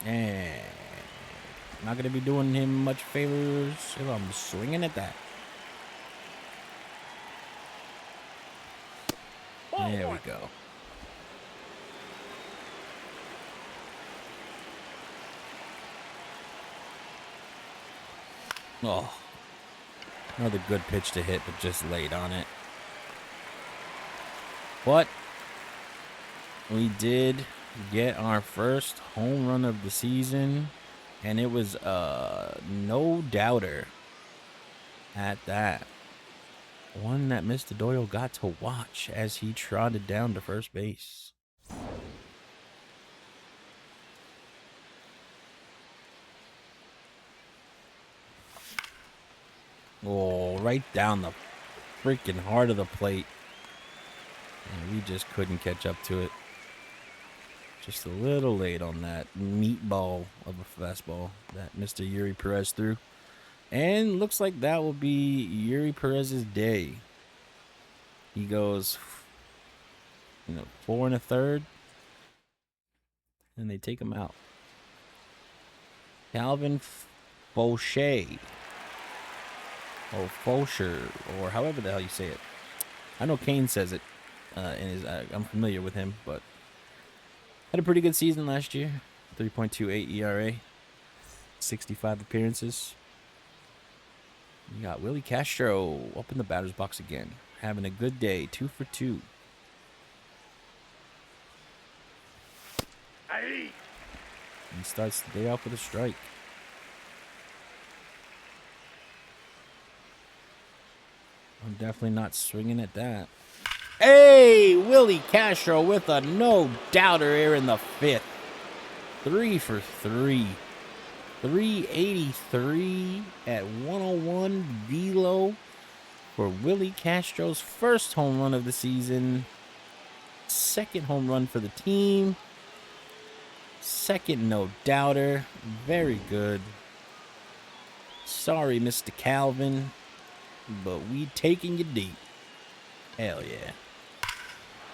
And not going to be doing him much favors if I'm swinging at that. There we go. Oh, another good pitch to hit, but just laid on it. But we did get our first home run of the season, and it was no doubter at that. One that Mr. Doyle got to watch as he trotted down to first base. Oh, right down the freaking heart of the plate. And we just couldn't catch up to it. Just a little late on that meatball of a fastball that Mr. Yuri Perez threw. And looks like that will be Yuri Perez's day. He goes, 4 1/3. And they take him out. Calvin Faucher. Or Faucher, or however the hell you say it. I know Kane says it. I'm familiar with him, but had a pretty good season last year. 3.28 ERA. 65 appearances. You got Willie Castro up in the batter's box again. Having a good day. 2 for 2. Aye. He starts the day off with a strike. I'm definitely not swinging at that. Hey, Willie Castro with a no-doubter here in the 5th. 3 for 3. 383 at 101 velo for Willie Castro's first home run of the season. Second home run for the team. Second no-doubter. Very good. Sorry, Mr. Calvin, but we taking you deep. Hell yeah.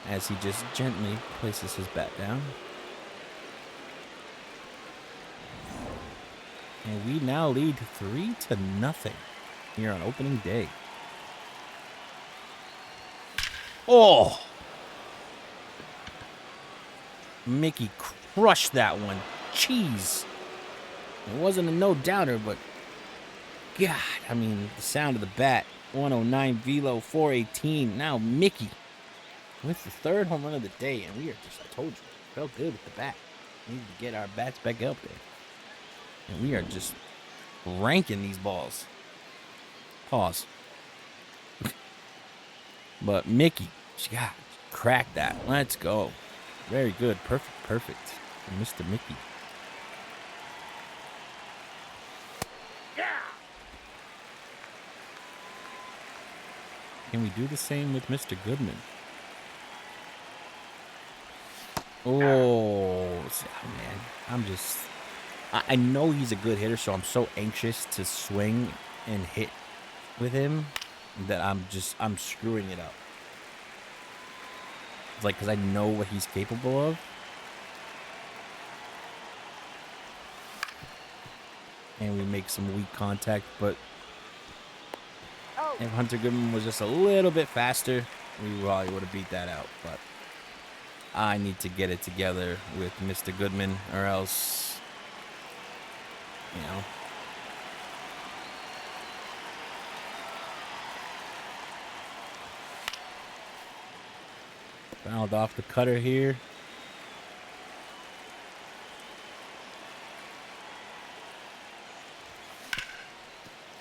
As he just gently places his bat down. And we now lead 3-0 here on opening day. Oh! Mickey crushed that one. Jeez. It wasn't a no-doubter, but God, I mean, the sound of the bat. 109 velo, 418. Now Mickey with the 3rd home run of the day. And we are just, I told you, felt good with the bat. We need to get our bats back up there. And we are just ranking these balls. Pause. But Mickey, God, cracked that. Let's go. Very good. Perfect. And Mr. Mickey. Yeah. Can we do the same with Mr. Goodman? Oh, man. I know he's a good hitter, so I'm so anxious to swing and hit with him that I'm screwing it up. It's like, because I know what he's capable of. And we make some weak contact, but if Hunter Goodman was just a little bit faster, we probably would have beat that out. But I need to get it together with Mr. Goodman, or else, Fouled off the cutter here.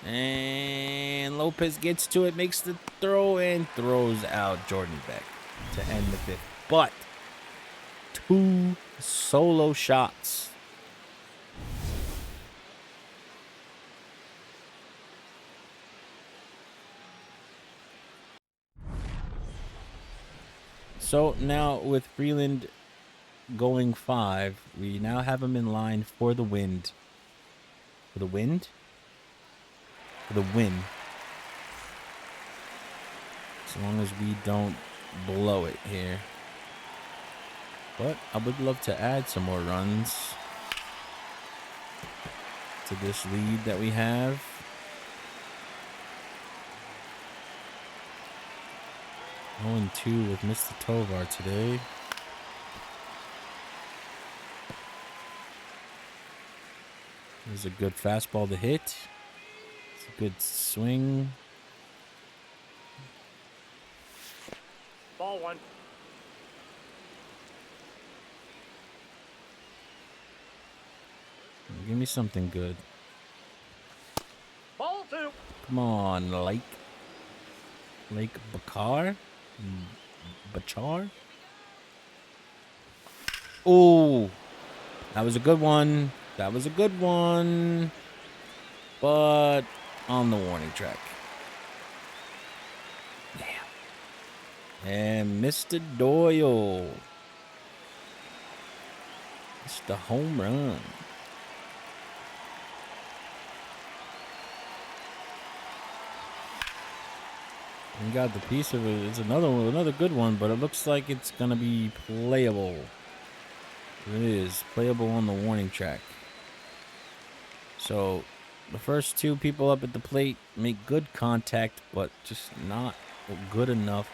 And Lopez gets to it, makes the throw, and throws out Jordan Beck to end the 5th. But 2 solo shots. So now with Freeland going 5, we now have him in line for the wind. For the wind? For the win. As long as we don't blow it here. But I would love to add some more runs to this lead that we have. Going 2 with Mr. Tovar today. There's a good fastball to hit. It's a good swing. Ball 1. Give me something good. Ball 2. Come on, Lake Bakar? Bachar? Oh, that was a good one. But on the warning track. And Mr. Doyle. It's the home run. We got the piece of it. It's another one, another good one, but it looks like it's gonna be playable. It is playable on the warning track. So the first two people up at the plate make good contact, but just not good enough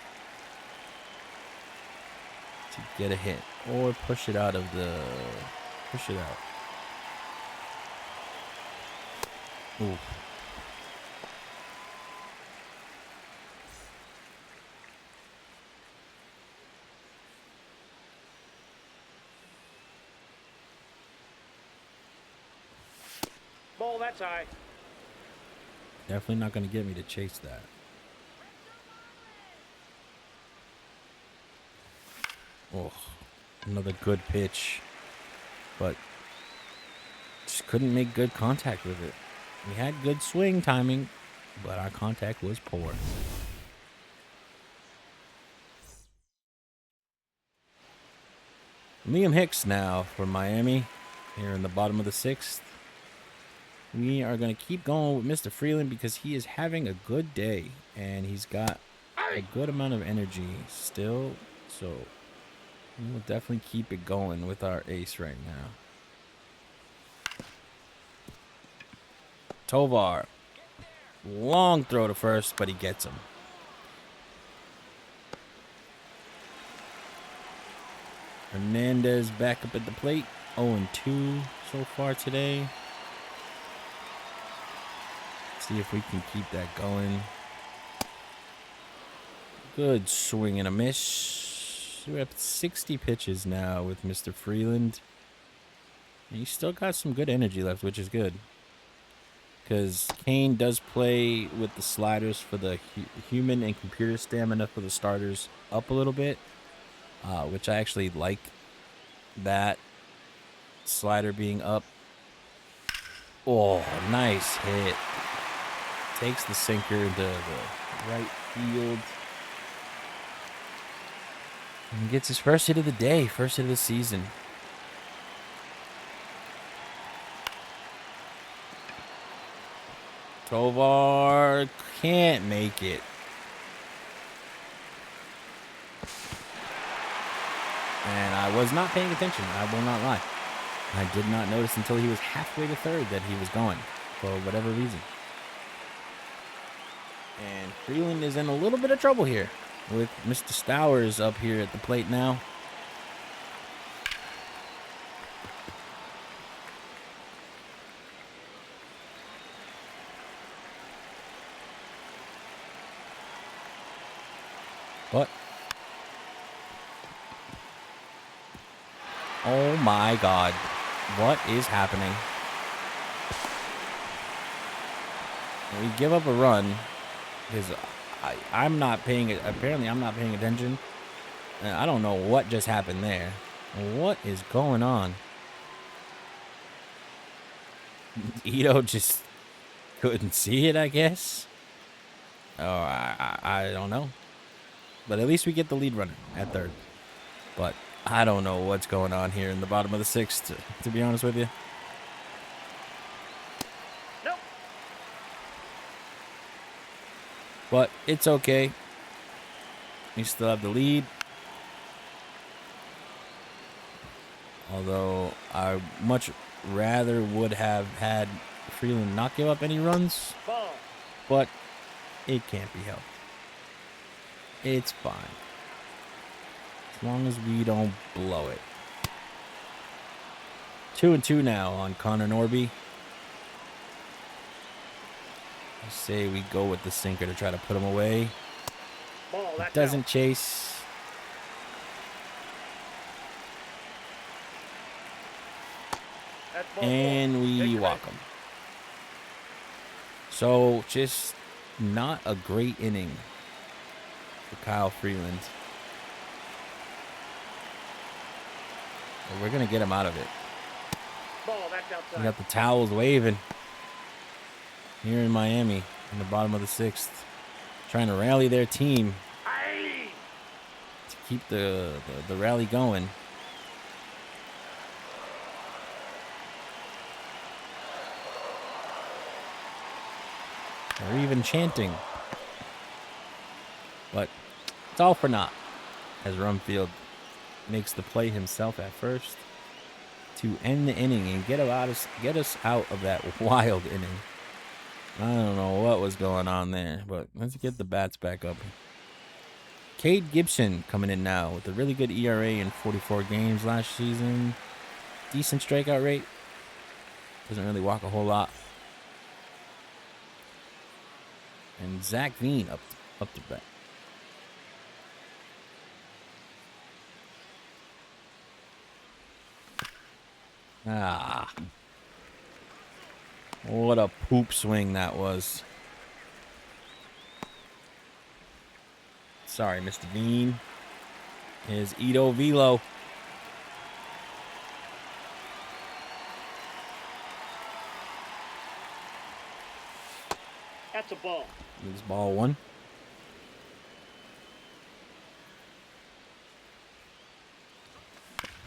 to get a hit or push it out. Ooh. Ball, that's high. Definitely not going to get me to chase that. Oh, another good pitch, but just couldn't make good contact with it. We had good swing timing, but our contact was poor. Liam Hicks now for Miami here in the bottom of the 6th. We are going to keep going with Mr. Freeland because he is having a good day and he's got a good amount of energy still. So we will definitely keep it going with our ace right now. Tovar. Long throw to first, but he gets him. Hernandez back up at the plate. 0-2 so far today. See if we can keep that going. Good swing and a miss. We're at 60 pitches now with Mr. Freeland. And he's still got some good energy left, which is good. Because Kane does play with the sliders for the human and computer stamina for the starters up a little bit. Which I actually like that slider being up. Oh, nice hit. Takes the sinker into the right field. And gets his first hit of the day, first hit of the season. Tovar can't make it. And I was not paying attention. I will not lie. I did not notice until he was halfway to third that he was going for whatever reason. And Freeland is in a little bit of trouble here with Mr. Stowers up here at the plate now. But oh my God, what is happening? We give up a run because I'm not paying it. Apparently, I'm not paying attention. I don't know what just happened there. What is going on? Ito just couldn't see it, I guess. Oh, I don't know. But at least we get the lead runner at third. But I don't know what's going on here in the bottom of the 6th, to be honest with you. Nope. But it's okay. We still have the lead. Although I much rather would have had Freeland not give up any runs. Ball. But it can't be helped. It's fine. As long as we don't blow it. 2-2 now on Connor Norby. I say we go with the sinker to try to put him away. Ball, that's Doesn't out. chase. That's ball And four. we Take walk it. him. So just not a great inning for Kyle Freeland. But we're going to get him out of it. Ball, that's outside. We got the towels waving here in Miami in the bottom of the 6th. Trying to rally their team. Aye. keep the rally going. Or even chanting. But it's all for naught, as Rumfield makes the play himself at first to end the inning and get us out of that wild inning. I don't know what was going on there, but let's get the bats back up. Cade Gibson coming in now with a really good ERA in 44 games last season. Decent strikeout rate. Doesn't really walk a whole lot. And Zach Veen up to bat. Ah. What a poop swing that was. Sorry, Mr. Veen. Is Ito Velo. That's a ball. This ball one.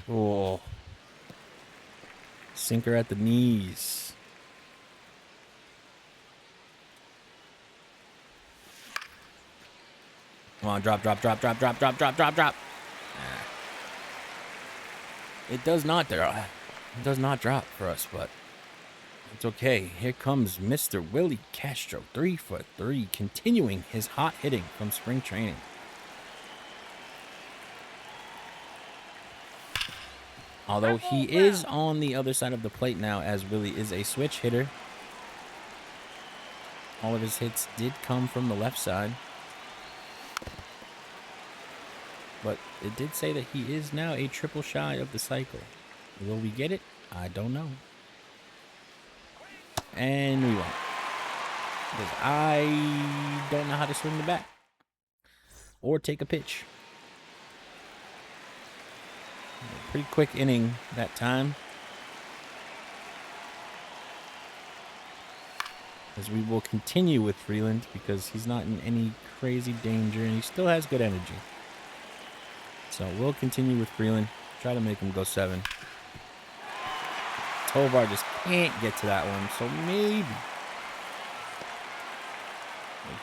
Oh. Sinker at the knees. Come on, drop. It does not drop. It does not drop for us, but it's okay. Here comes Mr. Willie Castro, 3 for 3, continuing his hot hitting from spring training. Although he is on the other side of the plate now, as Willie is a switch hitter. All of his hits did come from the left side. But it did say that he is now a triple shy of the cycle. Will we get it? I don't know. And we won't. Because I don't know how to swing the bat. Or take a pitch. Pretty quick inning that time. As we will continue with Freeland because he's not in any crazy danger and he still has good energy. So we'll continue with Freeland. Try to make him go 7. Tovar just can't get to that one. So maybe.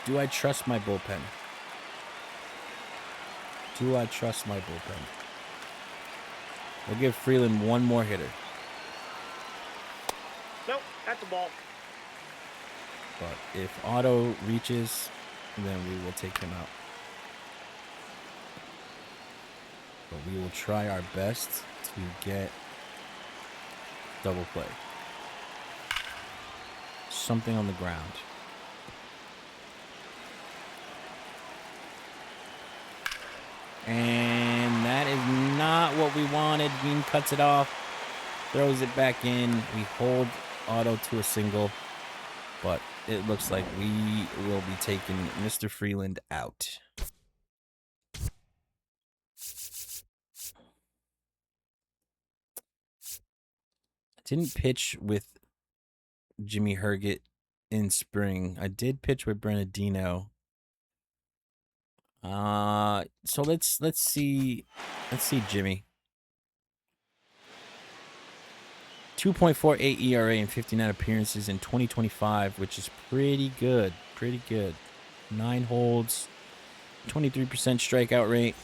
Do I trust my bullpen? Do I trust my bullpen? We'll give Freeland one more hitter. Nope, that's a ball. But if Otto reaches, then we will take him out. But we will try our best to get double play. Something on the ground. And that is not what we wanted. Bean cuts it off, throws it back in. We hold Otto to a single, but it looks like we will be taking Mr. Freeland out. I didn't pitch with Jimmy Herget in spring. I did pitch with Bernardino. So let's see Jimmy. 2.48 ERA in 59 appearances in 2025, which is pretty good. 9 holds, 23% strikeout rate.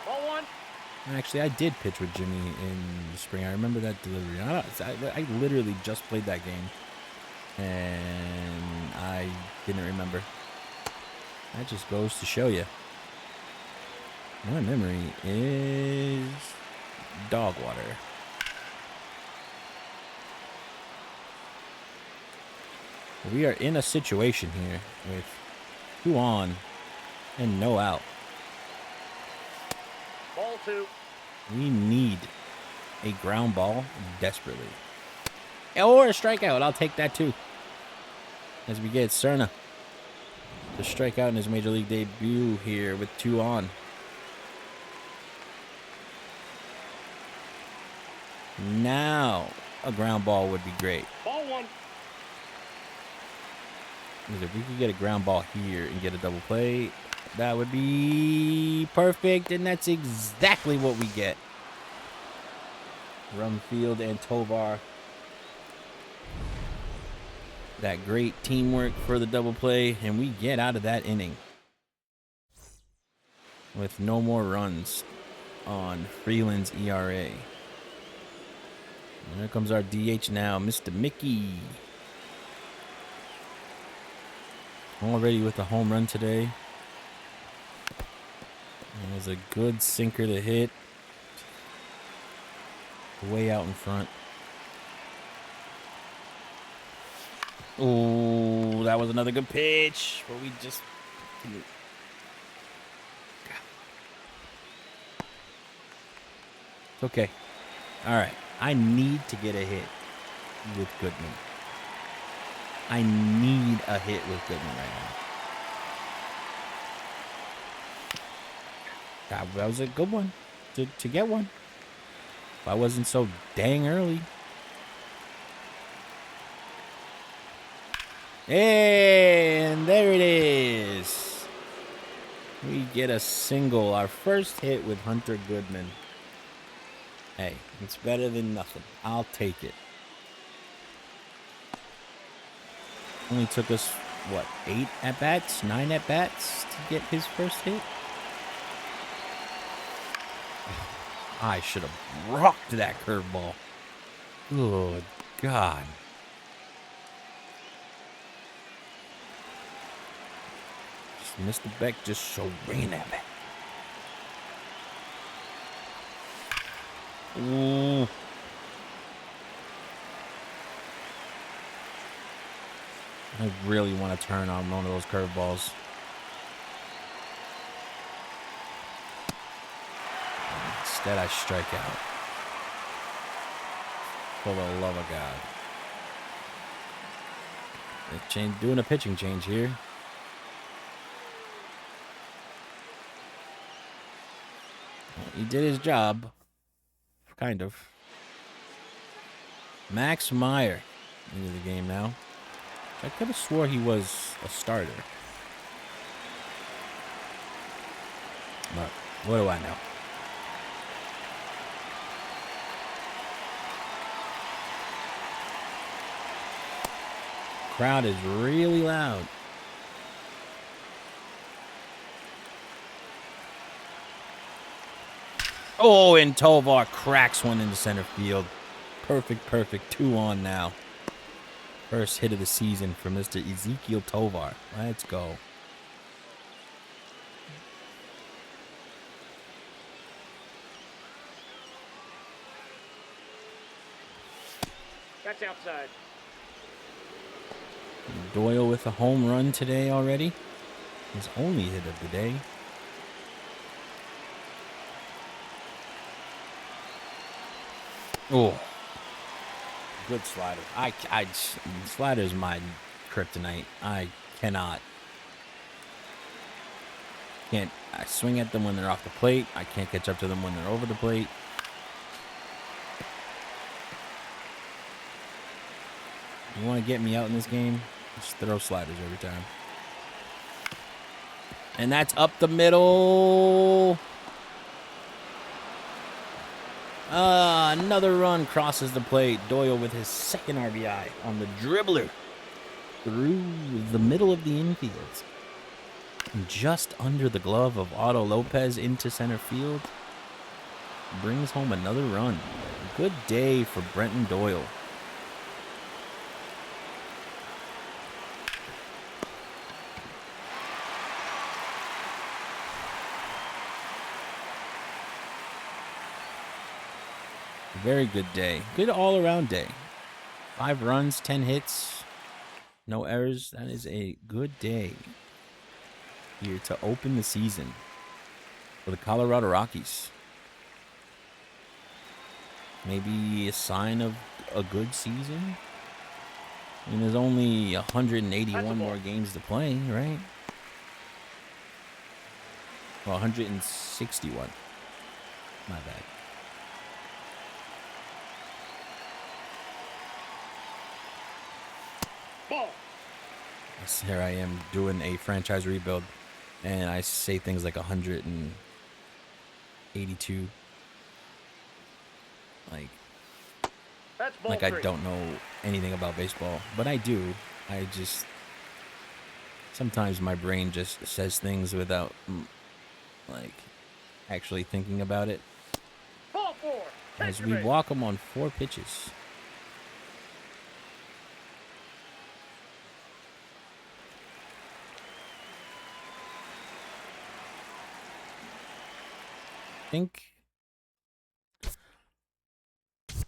Ball 1. Actually, I did pitch with Jimmy in the spring. I remember that delivery. I literally just played that game, and I didn't remember. That just goes to show you. My memory is dog water. We are in a situation here with 2 on and no out. Ball 2. We need a ground ball desperately. Or a strikeout. I'll take that too. As we get Cerna to strike out in his major league debut here with 2 on. Now a ground ball would be great. Ball Ball one. Because if we could get a ground ball here and get a double play, that would be perfect. And that's exactly what we get. Rumfield and Tovar. That great teamwork for the double play. And we get out of that inning with no more runs on Freeland's ERA. And there comes our DH now, Mr. Mickey. Already with a home run today. It was a good sinker to hit. Way out in front. Oh, that was another good pitch. But we just... It's okay. All right. I need to get a hit with Goodman. I need a hit with Goodman right now. That was a good one to get one. If I wasn't so dang early. And there it is. We get a single. Our first hit with Hunter Goodman. Hey, it's better than nothing. I'll take it. Only took us, what, 8 at-bats? 9 at-bats to get his first hit? I should have rocked that curveball. Good God. Mr. Beck just so ran at me. Ooh. I really want to turn on one of those curveballs. Instead, I strike out. For the love of God. Doing a pitching change here. He did his job. Kind of. Max Meyer into the game now. I could have swore he was a starter. But what do I know? Crowd is really loud. Oh, and Tovar cracks one into center field. Perfect, perfect. 2 on now. First hit of the season for Mr. Ezekiel Tovar. Let's go. That's outside. Doyle with a home run today already. His only hit of the day. Oh. Good slider. Slider's my kryptonite. I cannot. I swing at them when they're off the plate. I can't catch up to them when they're over the plate. You want to get me out in this game? Just throw sliders every time. And that's up the middle. Another run crosses the plate. Doyle with his second RBI on the dribbler through the middle of the infield. Just under the glove of Otto Lopez into center field. Brings home another run. Good day for Brenton Doyle. Very good day. Good all-around day. 5 runs, 10 hits, no errors. That is a good day here to open the season for the Colorado Rockies. Maybe a sign of a good season. I mean, there's only 181 more games to play, right? Well, 161. My bad. Ball. Here I am doing a franchise rebuild, and I say things like 182. That's ball Like I 3. don't know anything about baseball, but I do. I just sometimes my brain just says things without like actually thinking about it. Ball 4. As Catch we me. walk him on 4 pitches.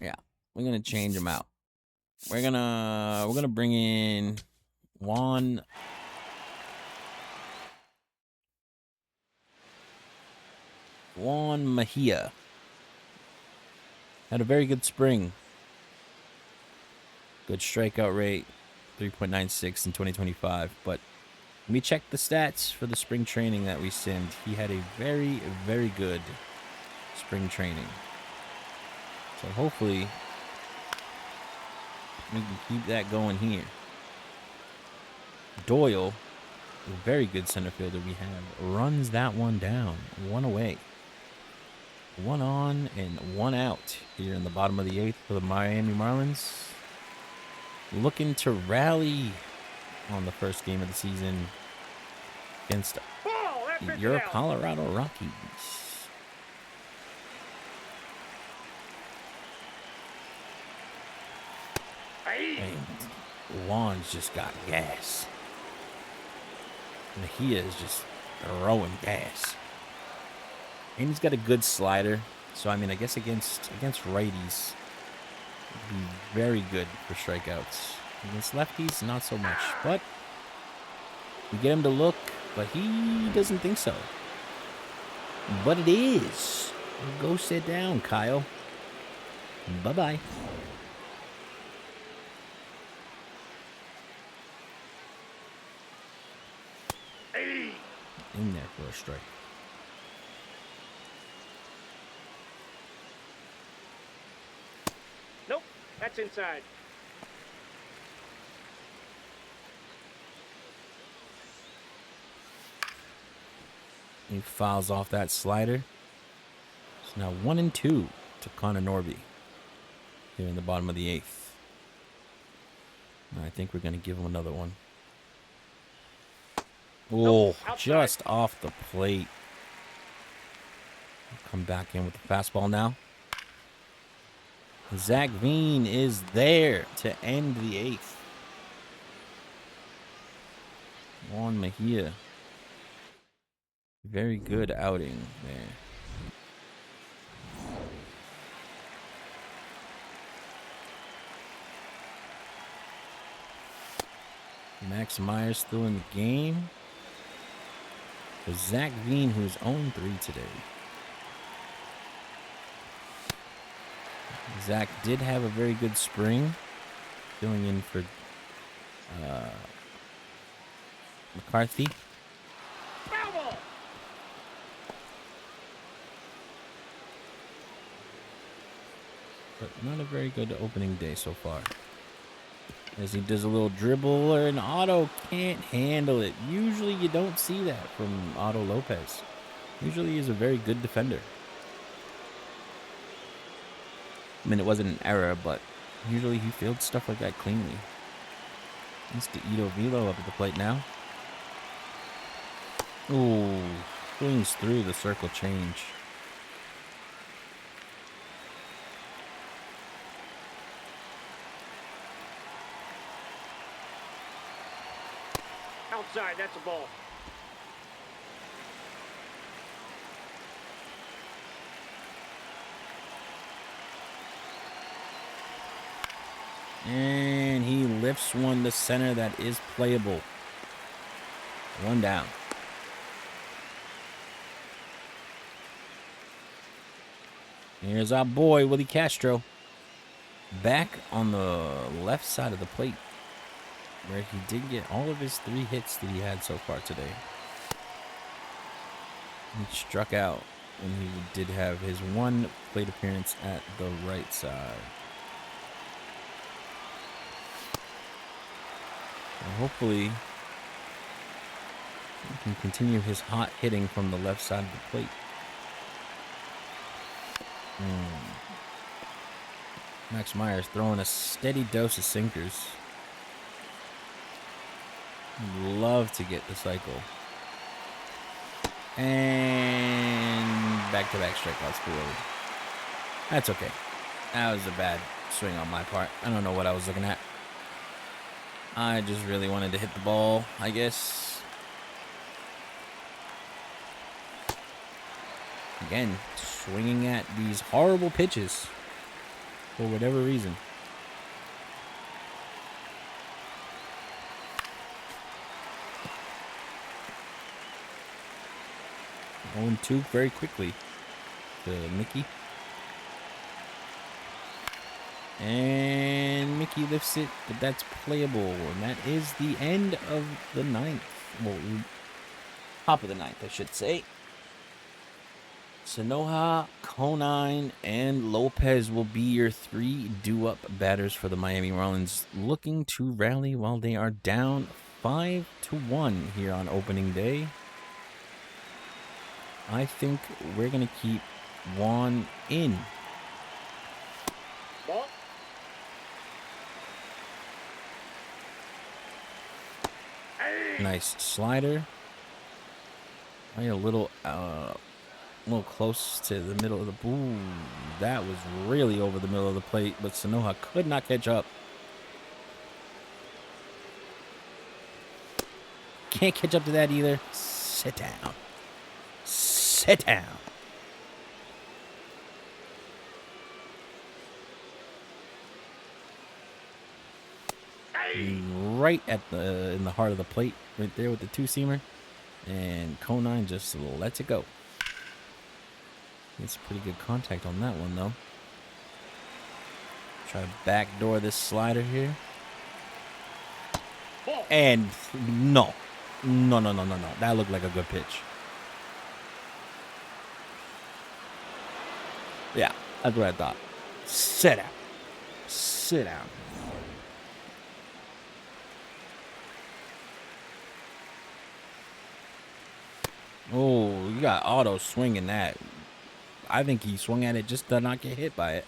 Yeah, we're gonna change him out. We're gonna bring in Juan Mejia. Had a very good spring. Good strikeout rate, 3.96 in 2025. But when we checked the stats for the spring training that we simmed, he had a very, very good spring training. So hopefully we can keep that going here. Doyle, a very good center fielder we have, runs that one down. 1 away. 1 on and 1 out here in the bottom of the 8th for the Miami Marlins. Looking to rally on the first game of the season against your Colorado Rockies. And Juan's just got gas. Mejia is just throwing gas. And he's got a good slider. So, I mean, I guess against righties, it'd be very good for strikeouts. Against lefties, not so much. But we get him to look, but he doesn't think so. But it is. Go sit down, Kyle. Bye-bye. In there for a strike. Nope, that's inside. He fouls off that slider. It's now 1-2 to Connor Norby here in the bottom of the 8th. And I think we're going to give him another one. Oh, just off the plate. Come back in with the fastball now. Zach Veen is there to end the 8th. Juan Mejia. Very good outing there. Max Myers still in the game. For Zach Veen, who's 0-3 today. Zach did have a very good spring, filling in for McCarthy. But not a very good opening day so far. As he does a little dribble, and Otto can't handle it. Usually you don't see that from Otto Lopez. Usually he's a very good defender. I mean, it wasn't an error, but usually he fields stuff like that cleanly. Mr. Ito Velo up at the plate now. Ooh, swings through the circle change. Outside, that's a ball. And he lifts one to center that is playable. 1 down. Here's our boy, Willie Castro. Back on the left side of the plate, where he did get all of his 3 hits that he had so far today. He struck out, and he did have his 1 plate appearance at the right side. Hopefully, he can continue his hot hitting from the left side of the plate. Max Myers throwing a steady dose of sinkers. Love to get the cycle. And back-to-back strikeouts for Willie. That's okay. That was a bad swing on my part. I don't know what I was looking at. I just really wanted to hit the ball, I guess. Again, swinging at these horrible pitches for whatever reason. 0-2 very quickly to Mickey. And Mickey lifts it, but that's playable. And that is the end of the ninth. Well, top of the ninth, I should say. Sanoja, Conine, and Lopez will be your three due-up batters for the Miami Marlins, looking to rally while they are down 5-1 here on opening day. I think we're going to keep Juan in. Ball. Nice slider. Right, a little close to the middle of the... Ooh, that was really over the middle of the plate, but Sanoja could not catch up. Can't catch up to that either. Sit down. Sit down. Right at in the heart of the plate, right there with the two-seamer. And Conine just lets it go. It's pretty good contact on that one, though. Try to backdoor this slider here. And no. No. That looked like a good pitch. Yeah, that's what I thought. Sit down. Sit down. Oh, you got Otto swinging that. I think he swung at it just to not get hit by it.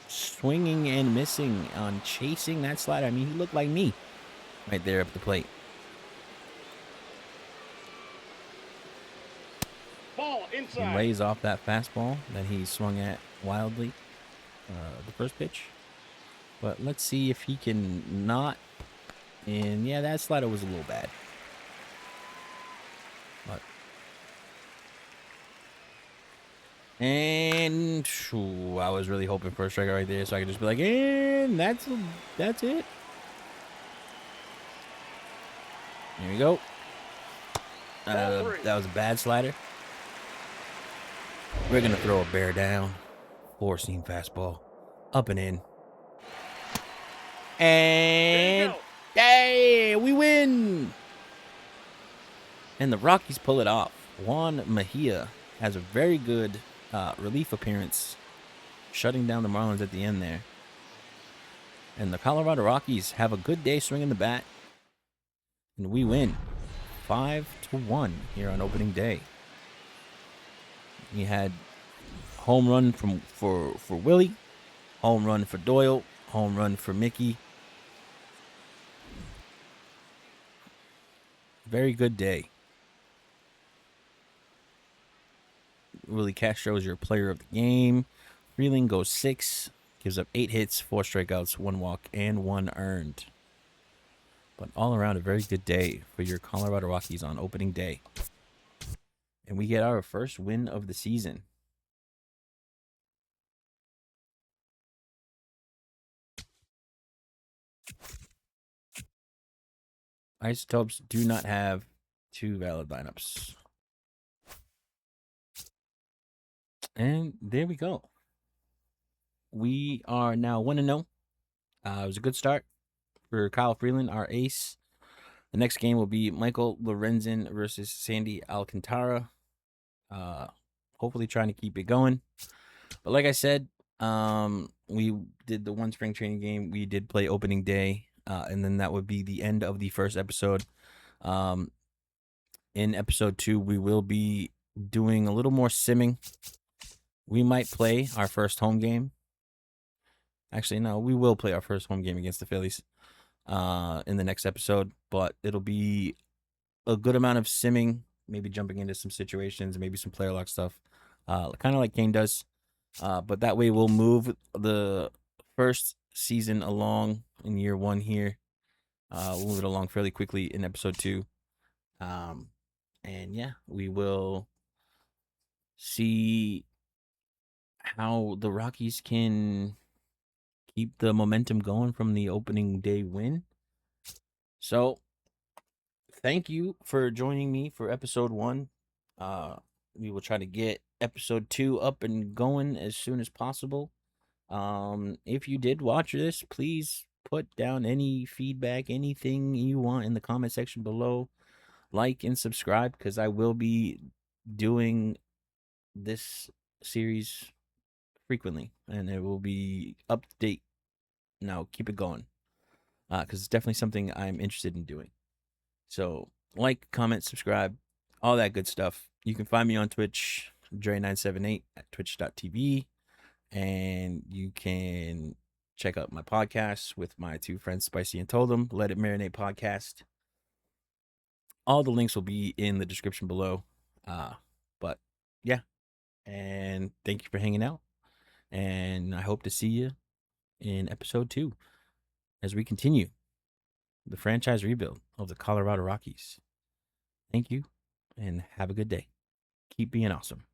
Swinging and missing on chasing that slider. I mean, he looked like me right there up the plate. Ball inside. He lays off that fastball that he swung at wildly the first pitch. But let's see if he can not. And yeah, that slider was a little bad. But and shoo, I was really hoping for a strikeout right there, so I could just be like, and that's it. Here we go. That was a bad slider. We're gonna throw a bear down. Four-seam fastball, up and in. And hey, we win! And the Rockies pull it off. Juan Mejia has a very good relief appearance, shutting down the Marlins at the end there. And the Colorado Rockies have a good day swinging the bat. And we win 5-1 here on opening day. We had home run for Willie, home run for Doyle, home run for Mickey. Very good day. Willie Castro is your player of the game. Freeling goes 6, gives up 8 hits, 4 strikeouts, 1 walk, and 1 earned. But all around, a very good day for your Colorado Rockies on opening day. And we get our first win of the season. Isotopes do not have 2 valid lineups. And there we go. We are now 1-0. It was a good start for Kyle Freeland, our ace. The next game will be Michael Lorenzen versus Sandy Alcantara. Hopefully trying to keep it going. But like I said, We did the one spring training game. We did play opening day, and then that would be the end of the first episode. Um, in episode 2, we will be doing a little more simming. We might play our first home game. Actually, no, we will play our first home game against the Phillies in the next episode, but it'll be a good amount of simming, maybe jumping into some situations, maybe some player lock stuff, kind of like Kane does. But that way we'll move the first season along in year 1 here. We'll move it along fairly quickly in episode 2. And yeah, we will see how the Rockies can keep the momentum going from the opening day win. So, thank you for joining me for episode 1. We will try to get episode 2 up and going as soon as possible. If you did watch this, please put down any feedback, anything you want in the comment section below. Like and subscribe, because I will be doing this series frequently, and it will be up to date. Now keep it going, because it's definitely something I'm interested in doing. So like, comment, subscribe, all that good stuff. You can find me on Twitch, Drey978 at twitch.tv. And you can check out my podcast with my 2 friends, Spicy and Told 'em, Let It Marinate podcast. All the links will be in the description below. But yeah, and thank you for hanging out. And I hope to see you in episode 2 as we continue the franchise rebuild of the Colorado Rockies. Thank you, and have a good day. Keep being awesome.